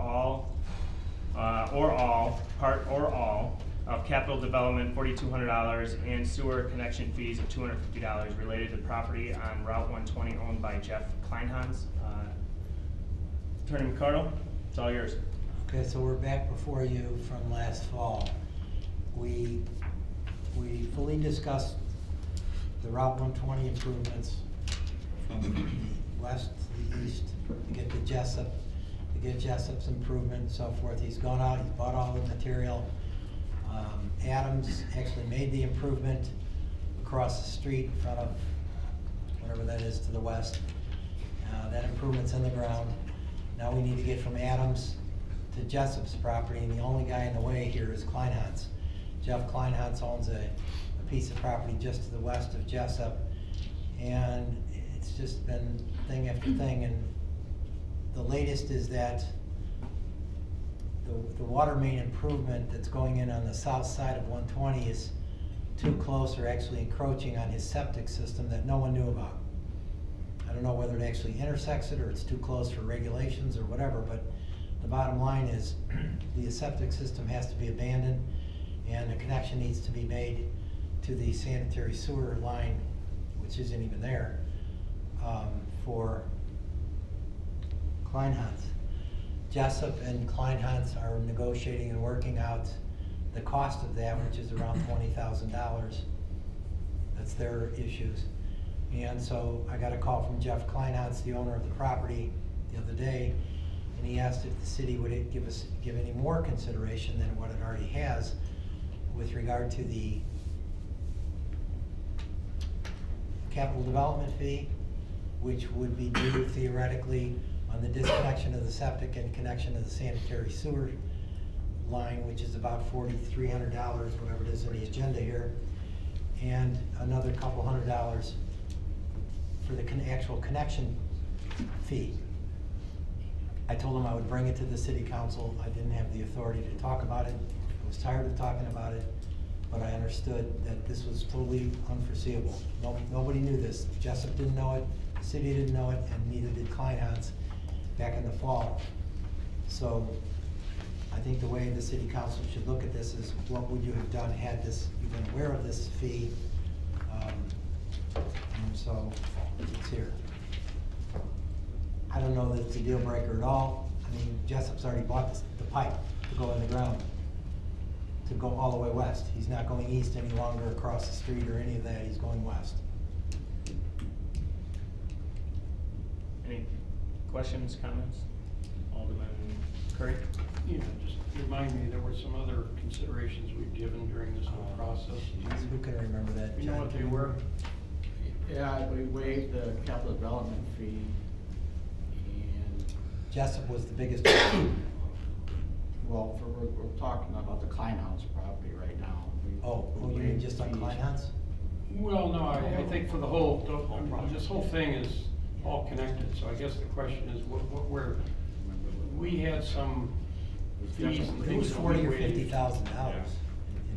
Speaker 1: all of capital development $4,200 and sewer connection fees of $250 related to property on Route 120 owned by Jeff Kleinhans. Attorney McCardle, it's all yours.
Speaker 6: Okay, so we're back before you from last fall. We fully discussed the Route 120 improvements from the west to the east to get to Jessup, to get Jessup's improvement and so forth. He's gone out, he's bought all the material. Adams actually made the improvement across the street in front of whatever that is to the west. That improvement's in the ground. Now we need to get from Adams to Jessup's property, and the only guy in the way here is Kleinhans. Jeff Kleinhans owns a piece of property just to the west of Jessup, and it's just been thing after thing, and the latest is that the water main improvement that's going in on the south side of 120 is too close, or actually encroaching on his septic system that no one knew about. I don't know whether it actually intersects it or it's too close for regulations or whatever, but the bottom line is the septic system has to be abandoned, and a connection needs to be made to the sanitary sewer line, which isn't even there, for Kleinhans. Jessup and Kleinhans are negotiating and working out the cost of that, which is around $20,000. That's their issues. And so I got a call from Jeff Kleinhans, the owner of the property, the other day, and he asked if the city would give any more consideration than what it already has with regard to the capital development fee, which would be due theoretically on the disconnection of the septic and connection of the sanitary sewer line, which is about $4,300, whatever it is in the agenda here, and another couple $100 for the actual connection fee. I told him I would bring it to the city council. I didn't have the authority to talk about it. I was tired of talking about it, but I understood that this was totally unforeseeable. Nobody knew this. Jessup didn't know it, the city didn't know it, and neither did Kleinhans back in the fall. So I think the way the city council should look at this is, what would you have done had you been aware of this fee? And so it's here. I don't know that it's a deal breaker at all. I mean, Jessup's already bought the pipe to go in the ground, to go all the way west. He's not going east any longer across the street or any of that, he's going west.
Speaker 1: Any questions, comments? Alderman Curry?
Speaker 11: Yeah, just remind me, there were some other considerations we've given during this whole process.
Speaker 6: Who can remember that?
Speaker 11: You know what they were?
Speaker 12: Yeah, we waived the capital development fee, and,
Speaker 6: Jessup was the biggest.
Speaker 12: well, we're talking about the Kleinhaus property right now.
Speaker 6: Oh, you mean just on Kleinhans?
Speaker 11: Well, no, I think for the whole, this whole thing is all connected, so I guess the question is, we had some fees and
Speaker 6: It
Speaker 11: things
Speaker 6: was
Speaker 11: that we
Speaker 6: $40,000 or
Speaker 11: waived.
Speaker 6: $50,000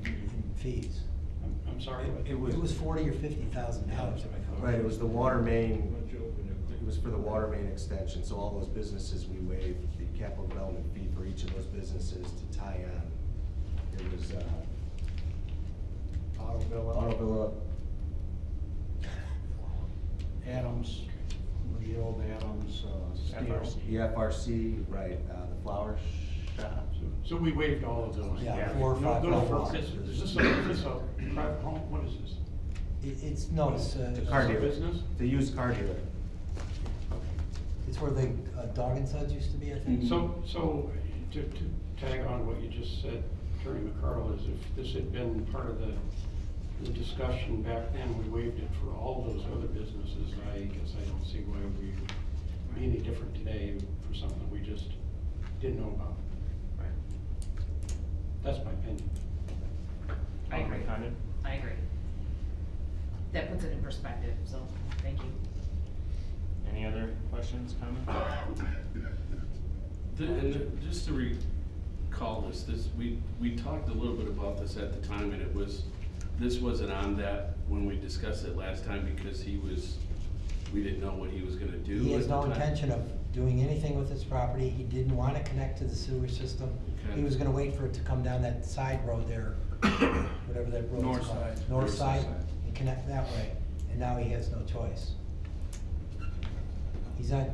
Speaker 6: in fees.
Speaker 11: I'm sorry?
Speaker 13: It was,
Speaker 6: It was $40,000 or $50,000.
Speaker 13: right, it was the water main, it was for the water main extension, so all those businesses, we waived the capital development fee for each of those businesses to tie on. It was, Autovilla,
Speaker 12: Adams, the old Adams, Steel.
Speaker 13: the FRC, right, the flower shop.
Speaker 11: So we waived all of those.
Speaker 6: Yeah, 4 or 5
Speaker 11: No,
Speaker 6: blocks.
Speaker 11: Is this a private home? What is this?
Speaker 6: It's
Speaker 13: The car
Speaker 11: Is it a
Speaker 13: dealer.
Speaker 11: business?
Speaker 13: The used car dealer.
Speaker 6: It's where the Dog and Suds used to be, I think.
Speaker 11: So to tag on what you just said, Attorney McCardle, is if this had been part of the discussion back then, we waived it for all those other businesses. I guess I don't see why we would be any different today for something we just didn't know about.
Speaker 1: Right.
Speaker 11: That's my opinion.
Speaker 2: I agree.
Speaker 1: Condon?
Speaker 2: I agree. That puts it in perspective, so, thank you.
Speaker 1: Any other questions, comments?
Speaker 5: And just to recall this, we talked a little bit about this at the time, and this wasn't on that when we discussed it last time, because we didn't know what he was gonna do.
Speaker 6: He has
Speaker 5: at the
Speaker 6: no
Speaker 5: time.
Speaker 6: intention of doing anything with his property. He didn't want to connect to the sewer system.
Speaker 5: Okay.
Speaker 6: He was gonna wait for it to come down that side road there, whatever that road is
Speaker 7: North
Speaker 6: called.
Speaker 7: side.
Speaker 6: North
Speaker 5: North
Speaker 6: side,
Speaker 5: side.
Speaker 6: and connect that way, and now he has no choice. He's not,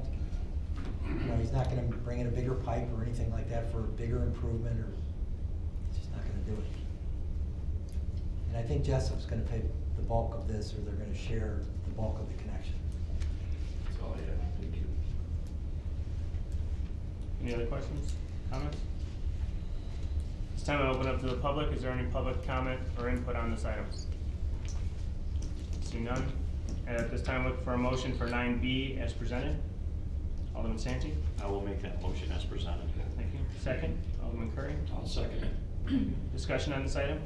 Speaker 6: he's not gonna bring in a bigger pipe or anything like that for a bigger improvement, or, he's just not gonna do it. And I think Jessup's gonna pay the bulk of this, or they're gonna share the bulk of the connection.
Speaker 5: That's all I have, thank you.
Speaker 1: Any other questions, comments? It's time to open up to the public. Is there any public comment or input on this item? See none. And at this time, look for a motion for 9B as presented. Alderman Santee?
Speaker 16: I will make that motion as presented.
Speaker 1: Thank you. Second, Alderman Curry?
Speaker 11: I'll second it.
Speaker 1: Discussion on this item?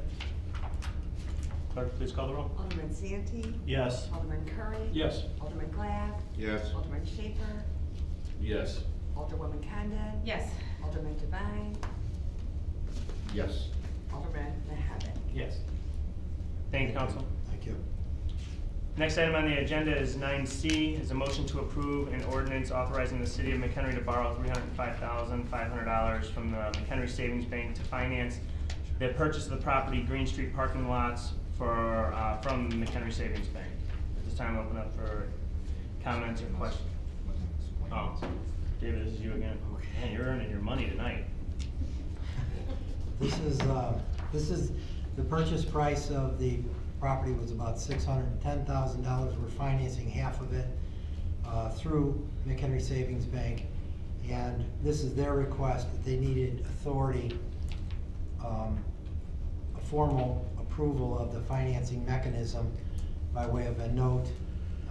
Speaker 1: Clerk, please call the roll.
Speaker 15: Alderman Santee.
Speaker 16: Yes.
Speaker 15: Alderman Curry.
Speaker 11: Yes.
Speaker 15: Alderman Glad.
Speaker 4: Yes.
Speaker 15: Alderman Schaper.
Speaker 5: Yes.
Speaker 15: Alderwoman Condon.
Speaker 2: Yes.
Speaker 15: Alderman Devine.
Speaker 4: Yes.
Speaker 15: Alderman Mahavik.
Speaker 11: Yes.
Speaker 1: Thank you, council.
Speaker 6: Thank you.
Speaker 1: Next item on the agenda is 9C, is a motion to approve an ordinance authorizing the city of McHenry to borrow $305,500 from the McHenry Savings Bank to finance the purchase of the property Green Street parking lots from the McHenry Savings Bank. At this time, I'll open up for comments or questions. Oh, David, this is you again. Man, you're earning your money tonight.
Speaker 6: This is, the purchase price of the property was about $610,000. We're financing half of it through McHenry Savings Bank. And this is their request, that they needed authority, a formal approval of the financing mechanism by way of a note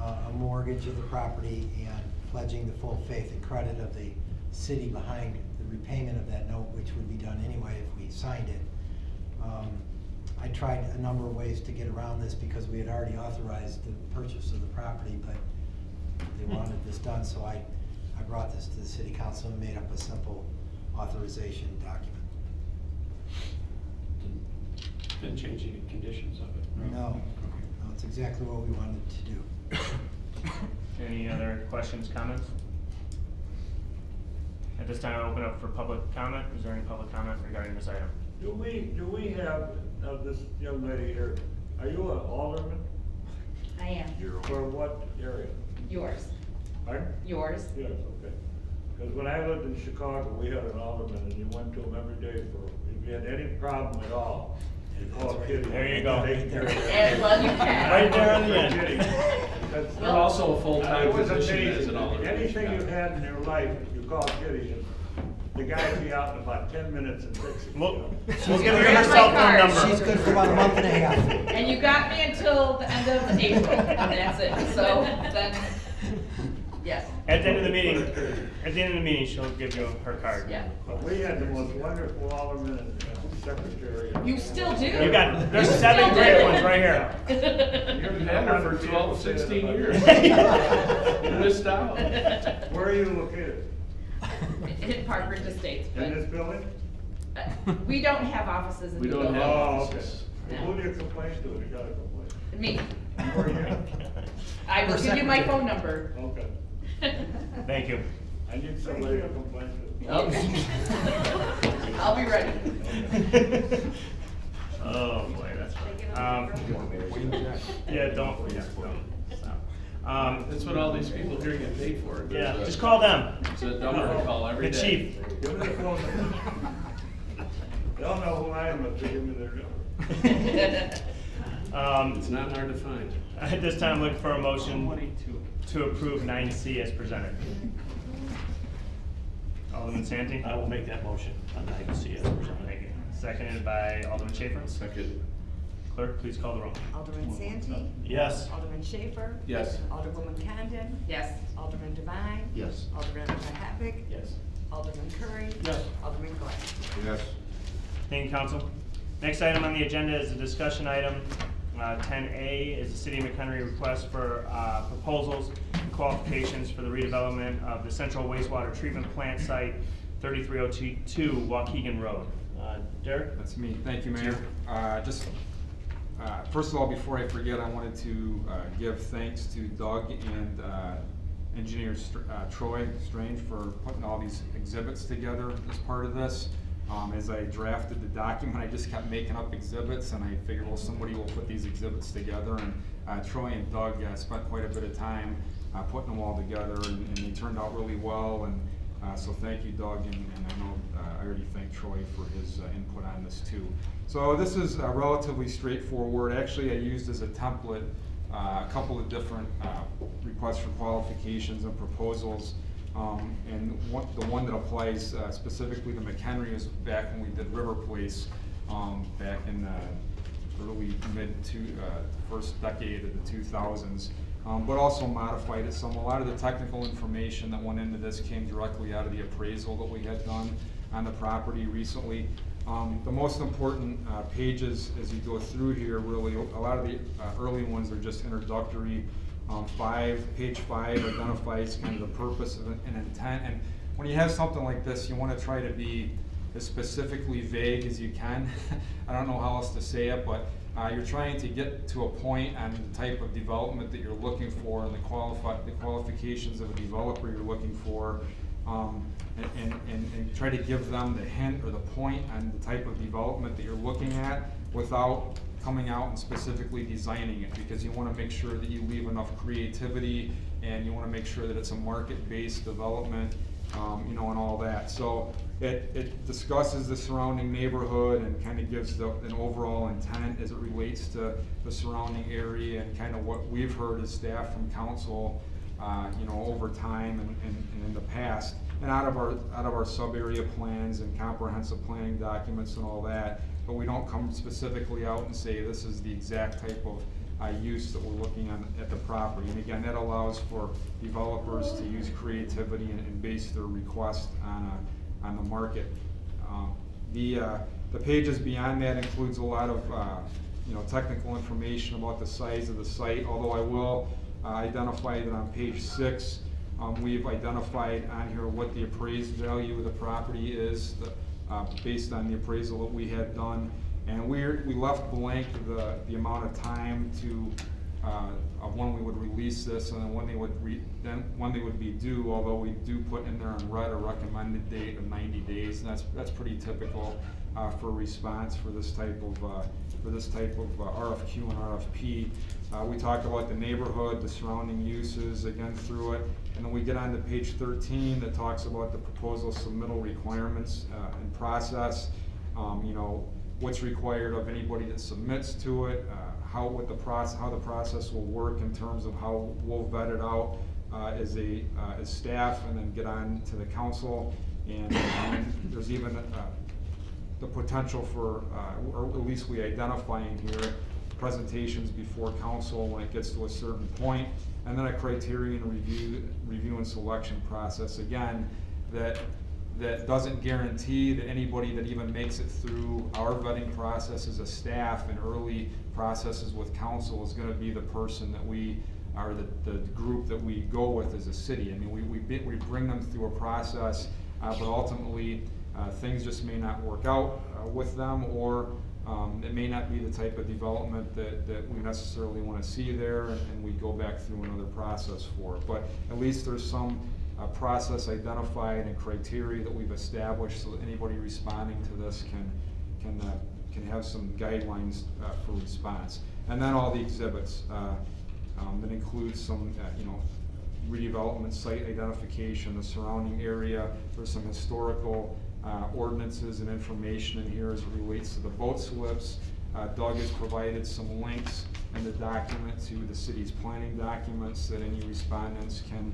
Speaker 6: a mortgage of the property and pledging the full faith and credit of the city behind the repayment of that note, which would be done anyway if we signed it. I tried a number of ways to get around this because we had already authorized the purchase of the property, but they wanted this done, so I brought this to the city council and made up a simple authorization document.
Speaker 11: Didn't change any conditions of it?
Speaker 6: No, no, it's exactly what we wanted to do.
Speaker 1: Any other questions, comments? At this time, I open up for public comment. Is there any public comment regarding this item?
Speaker 10: Do we have, this young lady here, are you an alderman?
Speaker 3: I am.
Speaker 10: For what area?
Speaker 3: Yours.
Speaker 10: Pardon?
Speaker 3: Yours.
Speaker 10: Yes, okay. Because when I lived in Chicago, we had an alderman, and you went to him every day for, if you had any problem at all, you called Kitty.
Speaker 1: There you go.
Speaker 3: And, well, you can.
Speaker 1: Right there on the end.
Speaker 5: You're also a full-time
Speaker 10: It was
Speaker 5: position as
Speaker 10: amazing.
Speaker 5: an alderman.
Speaker 10: Anything you had in your life, you called Kitty, and the guy would be out in about 10 minutes and fix it.
Speaker 1: Well,
Speaker 6: She's
Speaker 1: we'll give
Speaker 6: good
Speaker 1: her her
Speaker 3: for
Speaker 1: cell
Speaker 3: my
Speaker 1: phone
Speaker 3: card.
Speaker 1: number.
Speaker 6: She's good for about a month and a half.
Speaker 3: And you got me until the end of April, and that's it, so then, yes.
Speaker 1: At the end of the meeting, she'll give you her card.
Speaker 3: Yeah.
Speaker 10: But we had the most wonderful alderman and secretary.
Speaker 3: You still do.
Speaker 1: You got, there's
Speaker 3: You
Speaker 1: 7
Speaker 3: still
Speaker 1: great
Speaker 3: do.
Speaker 1: ones right here.
Speaker 5: You've had her for 12, 16 years. You missed out.
Speaker 10: Where are you located?
Speaker 3: In Parkridge Estates,
Speaker 10: In this building?
Speaker 3: but we don't have offices in
Speaker 5: We
Speaker 3: the
Speaker 5: don't
Speaker 3: building.
Speaker 5: have
Speaker 10: Oh, okay.
Speaker 5: offices.
Speaker 10: Well, who do you complain to? You got a complaint.
Speaker 3: Me.
Speaker 10: Where are you?
Speaker 3: I will give you my phone number.
Speaker 10: Okay.
Speaker 1: Thank you.
Speaker 10: I need somebody to complain to.
Speaker 3: Okay. I'll be ready.
Speaker 1: Oh, boy, that's fun. Yeah, don't. Stop.
Speaker 5: That's what all these people here get paid for.
Speaker 1: Yeah,
Speaker 5: There's a-
Speaker 1: just call them.
Speaker 5: It's a number to call every
Speaker 1: The
Speaker 5: day.
Speaker 1: chief.
Speaker 10: Give me the phone number. They'll know who I am if they give me their number.
Speaker 5: It's not hard to find.
Speaker 1: At this time, look for a motion to approve 9C as presented. Alderman Santee?
Speaker 16: I will make that motion on 9C as presented.
Speaker 1: Thank you. Seconded by Alderman Schaefer.
Speaker 5: Second.
Speaker 1: Clerk, please call the roll.
Speaker 15: Alderman Santee?
Speaker 16: Yes.
Speaker 15: Alderman Schaefer?
Speaker 5: Yes.
Speaker 15: Alderwoman Condon?
Speaker 3: Yes.
Speaker 15: Alderman Devine?
Speaker 16: Yes.
Speaker 15: Alderman Mahavik?
Speaker 16: Yes.
Speaker 15: Alderman Curry?
Speaker 11: Yes.
Speaker 15: Alderman Glad?
Speaker 4: Yes.
Speaker 1: Thank you, Council. Next item on the agenda is a discussion item. 10A is the City of McHenry request for proposals and qualifications for the redevelopment of the central wastewater treatment plant site, 3302 Waukegan Road. Derek?
Speaker 17: That's me. Thank you, Mayor. First of all, before I forget, I wanted to give thanks to Doug and Engineer Troy Strange for putting all these exhibits together as part of this. As I drafted the document, I just kept making up exhibits, and I figured, well, somebody will put these exhibits together. And Troy and Doug spent quite a bit of time putting them all together, and they turned out really well. And so thank you, Doug, and I know I already thanked Troy for his input on this too. So this is relatively straightforward. Actually, I used as a template a couple of different requests for qualifications and proposals. And the one that applies specifically to McHenry is back when we did River Place back in the early first decade of the 2000s. But also modified it some. A lot of the technical information that went into this came directly out of the appraisal that we had done on the property recently. The most important pages as you go through here, really, a lot of the early ones are just introductory. Page 5 identifies kind of the purpose of an intent. And when you have something like this, you want to try to be as specifically vague as you can. I don't know how else to say it, but you're trying to get to a point on the type of development that you're looking for and the qualifications of a developer you're looking for, and try to give them the hint or the point on the type of development that you're looking at without coming out and specifically designing it, because you want to make sure that you leave enough creativity, and you want to make sure that it's a market-based development, and all that. So it discusses the surrounding neighborhood and kind of gives an overall intent as it relates to the surrounding area, and kind of what we've heard as staff from council, over time and in the past, and out of our sub-area plans and comprehensive planning documents and all that. But we don't come specifically out and say this is the exact type of use that we're looking at the property. And again, that allows for developers to use creativity and base their request on the market. The pages beyond that includes a lot of technical information about the size of the site, although I will identify that on page 6, we've identified on here what the appraised value of the property is based on the appraisal that we had done. And we left blank the amount of time of when we would release this and then when they would be due, although we do put in there in red a recommended date of 90 days, and that's pretty typical for response for this type of RFQ and RFP. We talk about the neighborhood, the surrounding uses, again through it, and then we get on to page 13 that talks about the proposal submittal requirements and process. What's required of anybody that submits to it, how the process will work in terms of how we'll vet it out as staff, and then get on to the council. And there's even the potential for, or at least we identify in here, presentations before council when it gets to a certain point, and then a criterion review and selection process. Again, that doesn't guarantee that anybody that even makes it through our vetting process as a staff and early processes with council is going to be the person that we are, the group that we go with as a city. I mean, we bring them through a process, but ultimately things just may not work out with them, or it may not be the type of development that we necessarily want to see there, and we go back through another process for it. But at least there's some process identified and criteria that we've established so that anybody responding to this can have some guidelines for response. And then all the exhibits that includes some redevelopment site identification, the surrounding area. There's some historical ordinances and information in here as it relates to the boat slips. Doug has provided some links in the document to the city's planning documents that any respondents can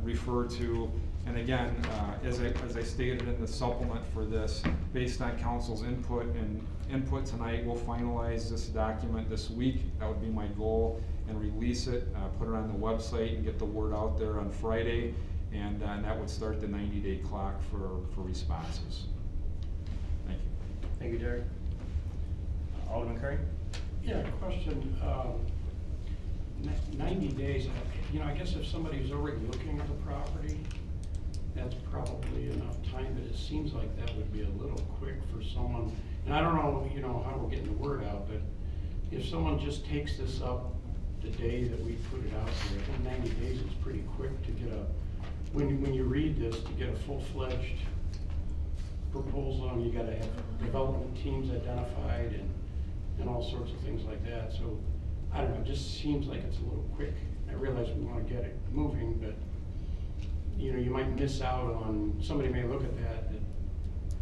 Speaker 17: refer to. And again, as I stated in the supplement for this, based on council's input tonight, we'll finalize this document this week. That would be my goal, and release it, put it on the website, and get the word out there on Friday. And that would start the 90-day clock for responses. Thank you.
Speaker 1: Thank you, Derek. Alderman Curry?
Speaker 11: Yeah, question. 90 days, I guess if somebody's already looking at the property, that's probably enough time, but it seems like that would be a little quick for someone. And I don't know, how we're getting the word out, but if someone just takes this up the day that we put it out there, I think 90 days is pretty quick to get when you read this, to get a full-fledged proposal, and you gotta have development teams identified and all sorts of things like that. So, I don't know, it just seems like it's a little quick. I realize we wanna get it moving, but you might miss out on, somebody may look at that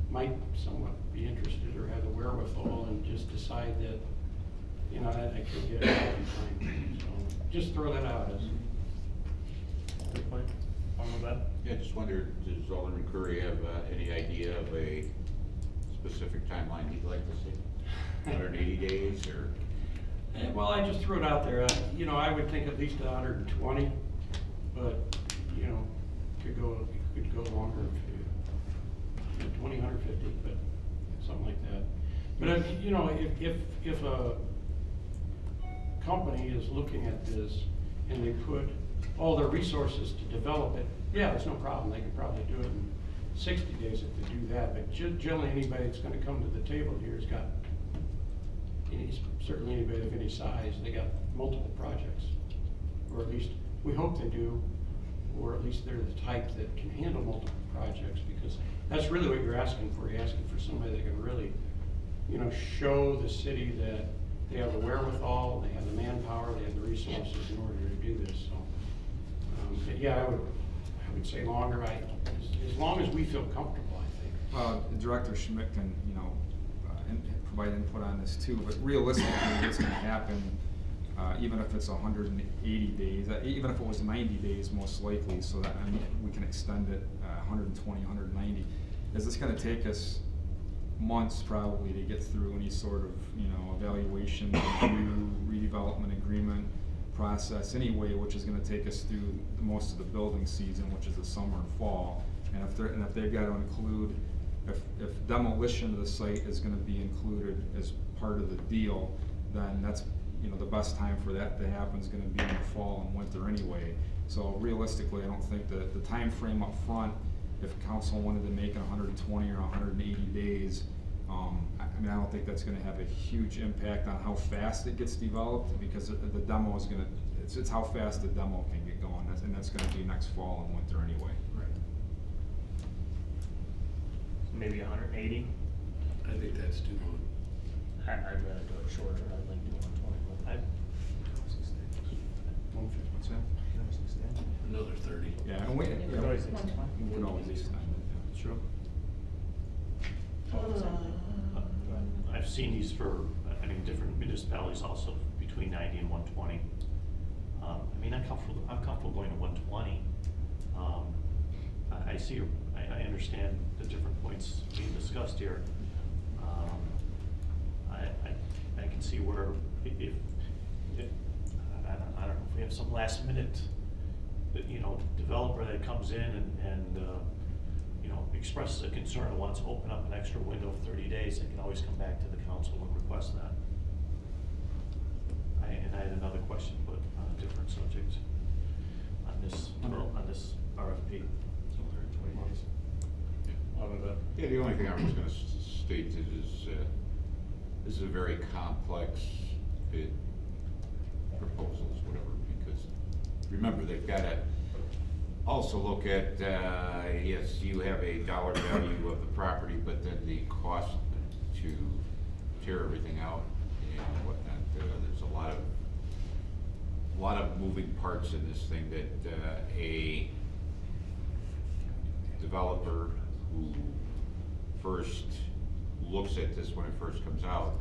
Speaker 11: might somewhat be interested or have the wherewithal and just decide that, I could get it out in time. So, just throw that out as.
Speaker 1: Good point. Alderman Glad?
Speaker 4: Yeah, just wondered, does Alderman Curry have any idea of a specific timeline he'd like to see? 180 days or?
Speaker 11: Well, I just threw it out there. I would think at least 120, but, could go longer if 20, 150, but something like that. But if a company is looking at this and they put all their resources to develop it, yeah, there's no problem. They could probably do it in 60 days if they do that. But generally, anybody that's going to come to the table here has got, certainly anybody of any size, they got multiple projects, or at least we hope they do, or at least they're the type that can handle multiple projects, because that's really what you're asking for. You're asking for somebody that can really, show the city that they have the wherewithal, they have the manpower, they have the resources in order to do this. So, but yeah, I would say longer. As long as we feel comfortable, I think.
Speaker 17: Director Schmidt can, provide input on this too, but realistically, what's going to happen, even if it's 180 days, even if it was 90 days, most likely, so that we can extend it 120, 190. Is this going to take us months probably to get through any sort of, evaluation, review, redevelopment agreement process anyway, which is gonna take us through most of the building season, which is the summer and fall. And if they've got to include, if demolition of the site is gonna be included as part of the deal, then that's, the best time for that to happen is gonna be in the fall and winter anyway. So realistically, I don't think that the time frame up front, if council wanted to make it 120 or 180 days, I don't think that's gonna have a huge impact on how fast it gets developed, because the demo is gonna, it's how fast the demo can get going, and that's gonna be next fall and winter anyway.
Speaker 1: Maybe 180?
Speaker 5: I think that's too long.
Speaker 1: I'd rather do it shorter, I'd like to do 120.
Speaker 17: What's that?
Speaker 5: Another 30.
Speaker 17: Yeah, and we
Speaker 1: could always extend.
Speaker 17: we could always extend it.
Speaker 1: Sure.
Speaker 16: I've seen these for, different municipalities also, between 90 and 120. I'm comfortable going to 120. I see, I understand the different points being discussed here. I can see where if I don't know, if we have some last minute, developer that comes in and expresses a concern and wants to open up an extra window of 30 days, they can always come back to the council and request that. I had another question, but on a different subject, on this RFP.
Speaker 4: Yeah, the only thing I was gonna state is, this is a very complex bid, proposals, whatever, because remember, they've gotta also look at, yes, you have a dollar value of the property, but then the cost to tear everything out and whatnot. There's a lot of moving parts in this thing that a developer who first looks at this when it first comes out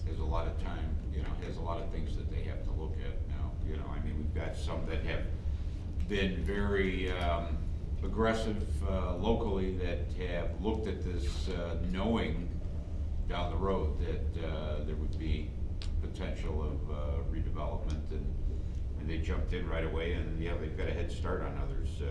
Speaker 4: has a lot of time, has a lot of things that they have to look at now. We've got some that have been very aggressive locally that have looked at this knowing down the road that there would be potential of redevelopment, and they jumped in right away, and they've got a head start on others.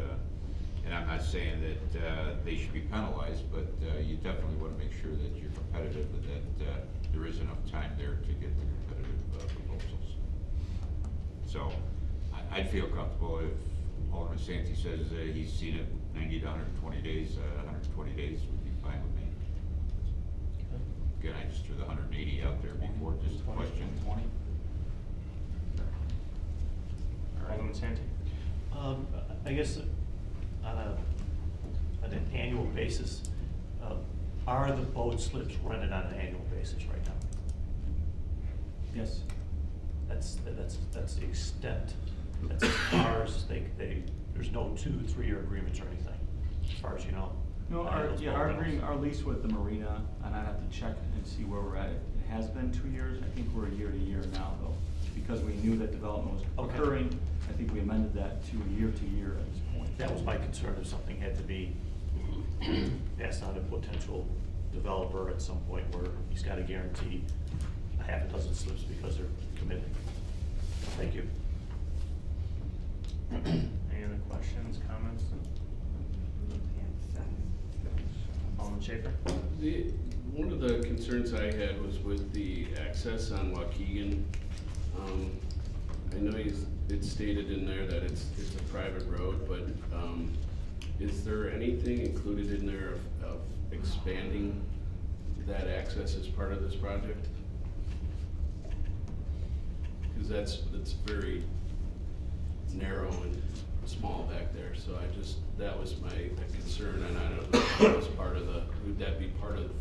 Speaker 4: And I'm not saying that they should be penalized, but you definitely want to make sure that you're competitive and that there is enough time there to get the competitive proposals. So I'd feel comfortable if Alderman Santee says he's seen it 90 to 120 days, 120 days would be fine with me. Again, I just threw the 180 out there before, just a question.
Speaker 1: 20. Alderman Santee?
Speaker 16: I guess on an annual basis, are the boat slips rented on an annual basis right now?
Speaker 1: Yes.
Speaker 16: That's the extent. That's as far as there's no 2-3 year agreements or anything, as far as you know.
Speaker 18: No, our lease with the marina, and I'd have to check and see where we're at. It has been 2 years. I think we're year to year now, though, because we knew that development was occurring. I think we amended that to year at this point.
Speaker 16: That was my concern, if something had to be passed on to a potential developer at some point where he's got to guarantee a half a dozen slips because they're committed. Thank you.
Speaker 1: Any other questions, comments? Alderman Schaefer?
Speaker 5: One of the concerns I had was with the access on Waukegan. I know it's stated in there that it's a private road, but is there anything included in there of expanding that access as part of this project? Because that's very narrow and small back there, so that was my concern, and I don't know if that was part of would that be part of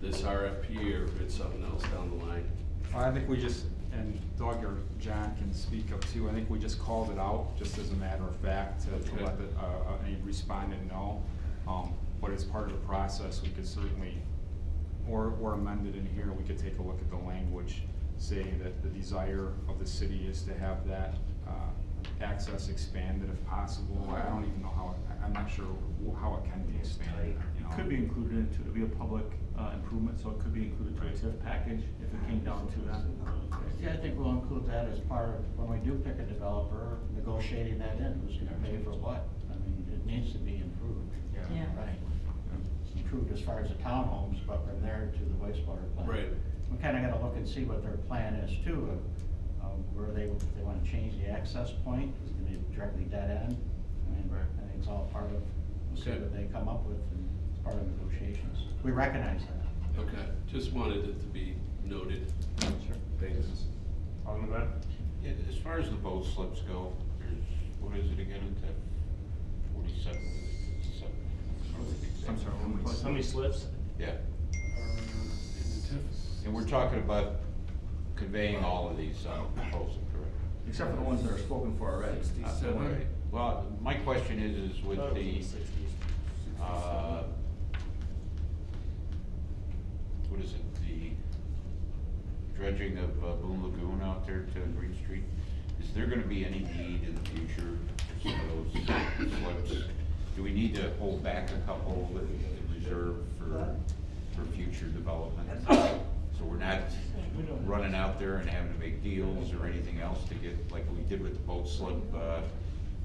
Speaker 5: this RFP or if it's something else down the line?
Speaker 17: I think we just, and Doug or John can speak up too, I think we just called it out, just as a matter of fact, to let any respondent know. But as part of the process, we could certainly, or amend it in here, we could take a look at the language, saying that the desire of the city is to have that access expanded if possible. I don't even know how, I'm not sure how it can be expanded, you know.
Speaker 18: It could be included into, it'd be a public improvement, so it could be included to a TIF package if it came down to that.
Speaker 12: Yeah, I think we'll include that as part of, when we do pick a developer, negotiating that in, who's gonna pay for what. I mean, it needs to be improved.
Speaker 2: Yeah.
Speaker 12: Right. It's improved as far as the townhomes, but from there to the wastewater plant.
Speaker 5: Right.
Speaker 12: We kinda gotta look and see what their plan is too, where if they wanna change the access point, is it gonna be directly dead end? I mean, I think it's all part of, we'll see
Speaker 5: Okay.
Speaker 12: what they come up with, and it's part of negotiations. We recognize that.
Speaker 5: Okay, just wanted it to be noted.
Speaker 12: Sure.
Speaker 5: Thanks.
Speaker 1: Alderman Glenn?
Speaker 4: Yeah, as far as the boat slips go, there's, what is it again, it's at 47?
Speaker 17: I'm sorry,
Speaker 1: How many slips?
Speaker 4: Yeah. And we're talking about conveying all of these proposals, correct?
Speaker 18: Except for the ones that are spoken for already. not the one-
Speaker 4: Right. Well, my question is with the, what is it, the dredging of Boone Lagoon out there to Green Street, is there gonna be any need in the future for some of those slips? Do we need to hold back a couple that we reserve for future development? So we're not running out there and having to make deals or anything else to get, like we did with the boat slip,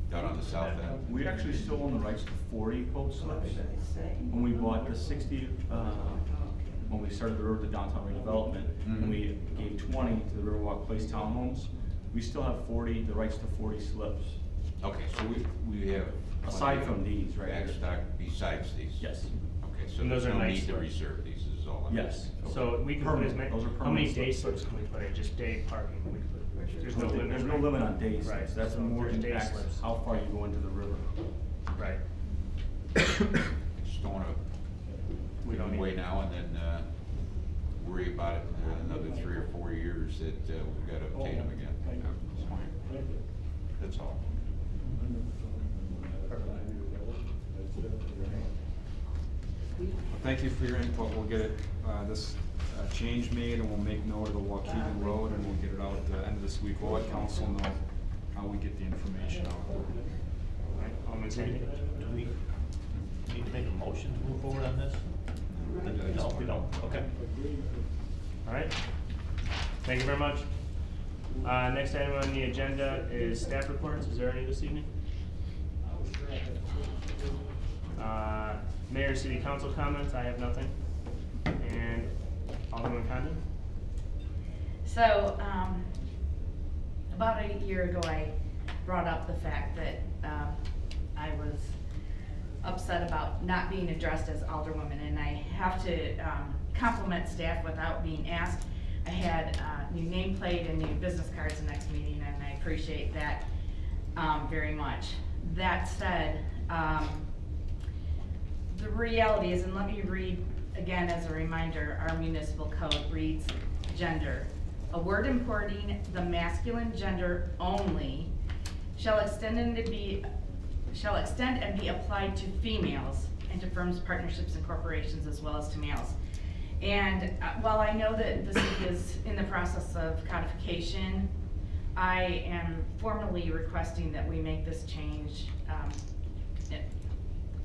Speaker 4: down on the south end?
Speaker 18: We actually still own the rights to 40 boat slips. When we bought the 60, when we started the road to downtown redevelopment, and we gave 20 to the Riverwalk Place townhomes, we still have 40, the rights to 40 slips.
Speaker 4: Okay, so we have.
Speaker 18: Aside from these, right?
Speaker 4: Backstock besides these?
Speaker 18: Yes.
Speaker 4: Okay, so
Speaker 1: And those
Speaker 4: there's
Speaker 1: are
Speaker 4: no
Speaker 1: nice
Speaker 4: need to
Speaker 1: slips.
Speaker 4: reserve these, is all I'm.
Speaker 18: Yes.
Speaker 1: So we can put as many,
Speaker 18: Those are
Speaker 1: how many
Speaker 18: permanent
Speaker 1: day
Speaker 18: slips.
Speaker 1: slips can we put in, just day parking? We can put- There's no limit.
Speaker 18: There's no
Speaker 1: right?
Speaker 18: limit on days.
Speaker 1: Right,
Speaker 18: That's
Speaker 1: so
Speaker 18: more
Speaker 1: there's day
Speaker 18: impacts
Speaker 1: slips.
Speaker 18: how far you go into the river.
Speaker 1: Right.
Speaker 4: Just don't wanna
Speaker 1: We
Speaker 4: give
Speaker 1: don't
Speaker 4: them
Speaker 1: need-
Speaker 4: away now and then, worry about it in another 3 or 4 years that, we've gotta obtain them again. That's all.
Speaker 17: Thank you for your input. We'll get it, this change made, and we'll make note of the Waukegan Road, and we'll get it out at the end of this week. We'll let council know how we get the information out.
Speaker 1: Alderman Sandy?
Speaker 16: Do we need to make a motion to move forward on this? No, we don't, okay.
Speaker 1: All right. Thank you very much. Next item on the agenda is staff reports. Is there any this evening? Mayor, city council comments, I have nothing. And Alderman Condon?
Speaker 2: So, about a year ago, I brought up the fact that, I was upset about not being addressed as alderwoman, and I have to, compliment staff without being asked. I had a new nameplate and new business cards the next meeting, and I appreciate that, very much. That said, the reality is, and let me read again as a reminder, our municipal code reads gender. A word importing the masculine gender only shall extend and be applied to females and to firms, partnerships, and corporations, as well as to males. And while I know that the city is in the process of codification, I am formally requesting that we make this change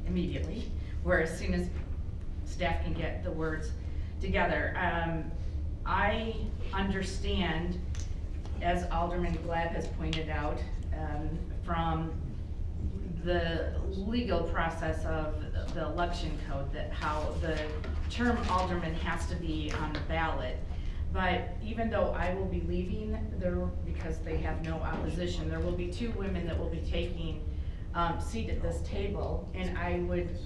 Speaker 2: immediately, where as soon as staff can get the words together. I understand, as Alderman Glad has pointed out, from the legal process of the election code, that how the term alderman has to be on the ballot. But even though I will be leaving there because they have no opposition, there will be 2 women that will be taking seat at this table, and I would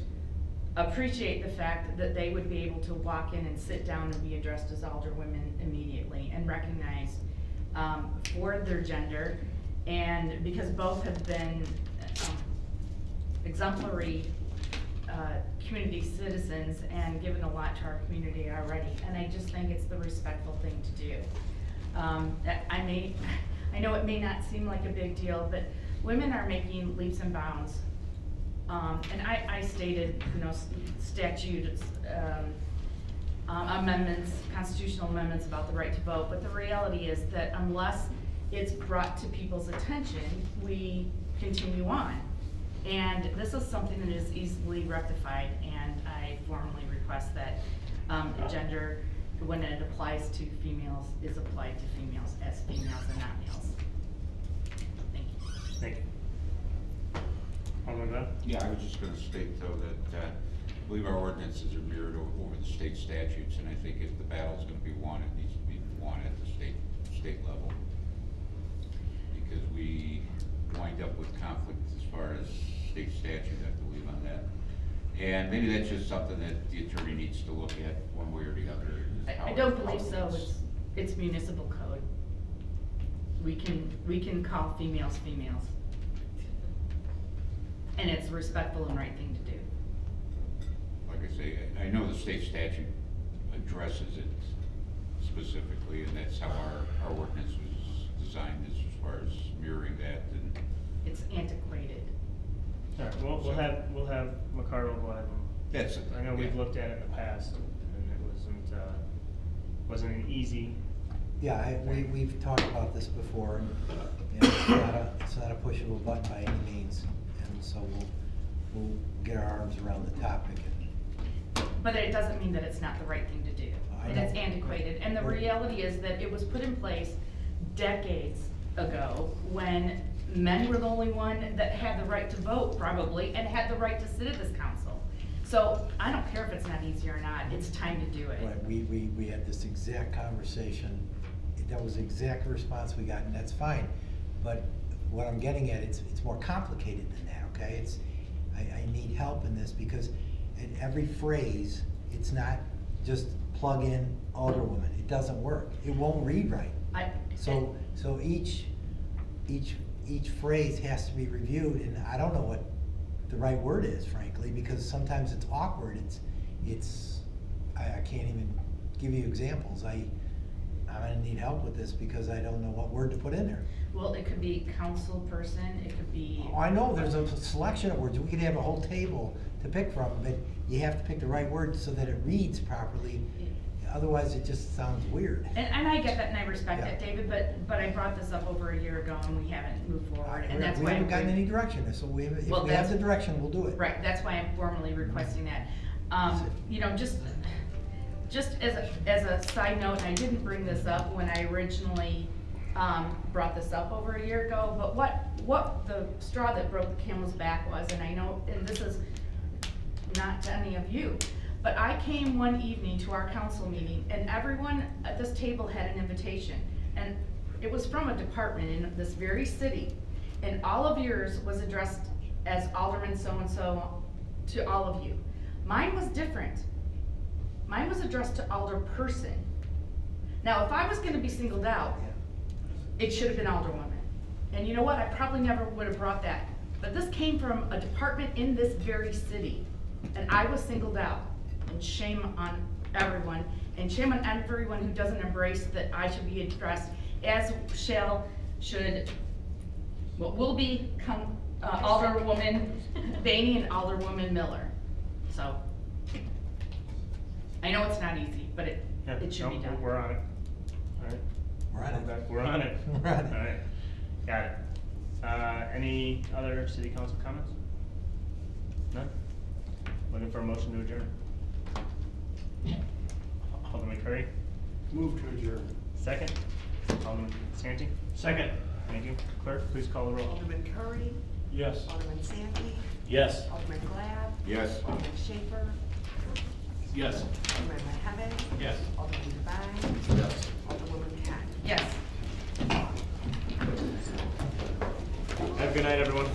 Speaker 2: appreciate the fact that they would be able to walk in and sit down and be addressed as alderwomen immediately and recognized for their gender. And because both have been exemplary community citizens and given a lot to our community already, and I just think it's the respectful thing to do. I know it may not seem like a big deal, but women are making leaps and bounds. And I stated, statute amendments, constitutional amendments about the right to vote, but the reality is that unless it's brought to people's attention, we continue on. And this is something that is easily rectified, and I formally request that gender, when it applies to females, is applied to females as females and not males. Thank you.
Speaker 1: Thank you. Alderman Glenn?
Speaker 4: Yeah, I was just gonna state though that, I believe our ordinances are mirrored over the state statutes, and I think if the battle's gonna be won, it needs to be won at the state level. Because we wind up with conflict as far as state statute, I believe, on that. And maybe that's just something that the attorney needs to look at one way or the other. is
Speaker 2: I
Speaker 4: how
Speaker 2: don't
Speaker 4: it-
Speaker 2: believe
Speaker 4: how
Speaker 2: so, it's municipal code. We can call females females. And it's a respectful and right thing to do.
Speaker 4: Like I say, I know the state statute addresses it specifically, and that's how our ordinance was designed as far as mirroring that, and
Speaker 2: It's antiquated.
Speaker 1: All right, we'll have McCardle go ahead and.
Speaker 4: That's it,
Speaker 1: I know we've
Speaker 4: yeah.
Speaker 1: looked at it in the past, and it wasn't an easy.
Speaker 6: Yeah, we've talked about this before, and it's not a push of a button by any means, and so we'll get our arms around the topic.
Speaker 2: But it doesn't mean that it's not the right thing to do.
Speaker 6: I
Speaker 2: And it's
Speaker 6: know.
Speaker 2: antiquated. And the reality is that it was put in place decades ago when men were the only one that had the right to vote probably and had the right to sit at this council. So I don't care if it's not easy or not, it's time to do it.
Speaker 6: Right, we had this exact conversation, that was the exact response we got, and that's fine. But what I'm getting at, it's more complicated than that, okay? I need help in this, because in every phrase, it's not just plug in alderwoman, it doesn't work, it won't read right. So each phrase has to be reviewed, and I don't know what the right word is, frankly, because sometimes it's awkward, I can't even give you examples. I'm gonna need help with this because I don't know what word to put in there.
Speaker 2: Well, it could be council person, it could be.
Speaker 6: Oh, I know, there's a selection of words, we could have a whole table to pick from, but you have to pick the right word so that it reads properly, otherwise it just sounds weird.
Speaker 2: And I get that and I respect
Speaker 6: Yeah.
Speaker 2: that, David, but I brought this up over a year ago and we haven't moved forward, and that's
Speaker 6: We
Speaker 2: why.
Speaker 6: haven't gotten any direction, so if we have the direction, we'll do it.
Speaker 2: Right, that's why I'm formally requesting that. You know, just as a side note, and I didn't bring this up when I originally, brought this up over a year ago, but what the straw that broke the camel's back was, and I know, and this is not to any of you, but I came one evening to our council meeting, and everyone at this table had an invitation, and it was from a department in this very city, and all of yours was addressed as Alderman so-and-so to all of you. Mine was different. Mine was addressed to alderperson. Now, if I was gonna be singled out, it should have been alderwoman. And you know what, I probably never would have brought that, but this came from a department in this very city, and I was singled out. And shame on everyone, and shame on everyone who doesn't embrace that I should be addressed as will be Alderwoman Bainey and Alderwoman Miller. So, I know it's not easy, but it should be done.
Speaker 1: We're on it. All right.
Speaker 6: We're on it.
Speaker 1: We're on it.
Speaker 6: We're on it.
Speaker 1: All right, got it. Any other city council comments? None? Looking for a motion to adjourn. Alderman Curry?
Speaker 11: Move to adjourn.
Speaker 1: Second? Alderman Santee? Second. Thank you. Clerk, please call the roll.
Speaker 15: Alderman Curry,
Speaker 11: Yes.
Speaker 15: Alderman Santee,
Speaker 1: Yes.
Speaker 15: Alderman Glad,
Speaker 4: Yes.
Speaker 15: Alderman Schaefer,
Speaker 5: Yes.
Speaker 15: Alderman McHenry,
Speaker 5: Yes.
Speaker 15: Alderman Devine,
Speaker 4: Yes.
Speaker 15: Alderwoman Cotton.
Speaker 2: Yes.
Speaker 1: Have a good night, everyone.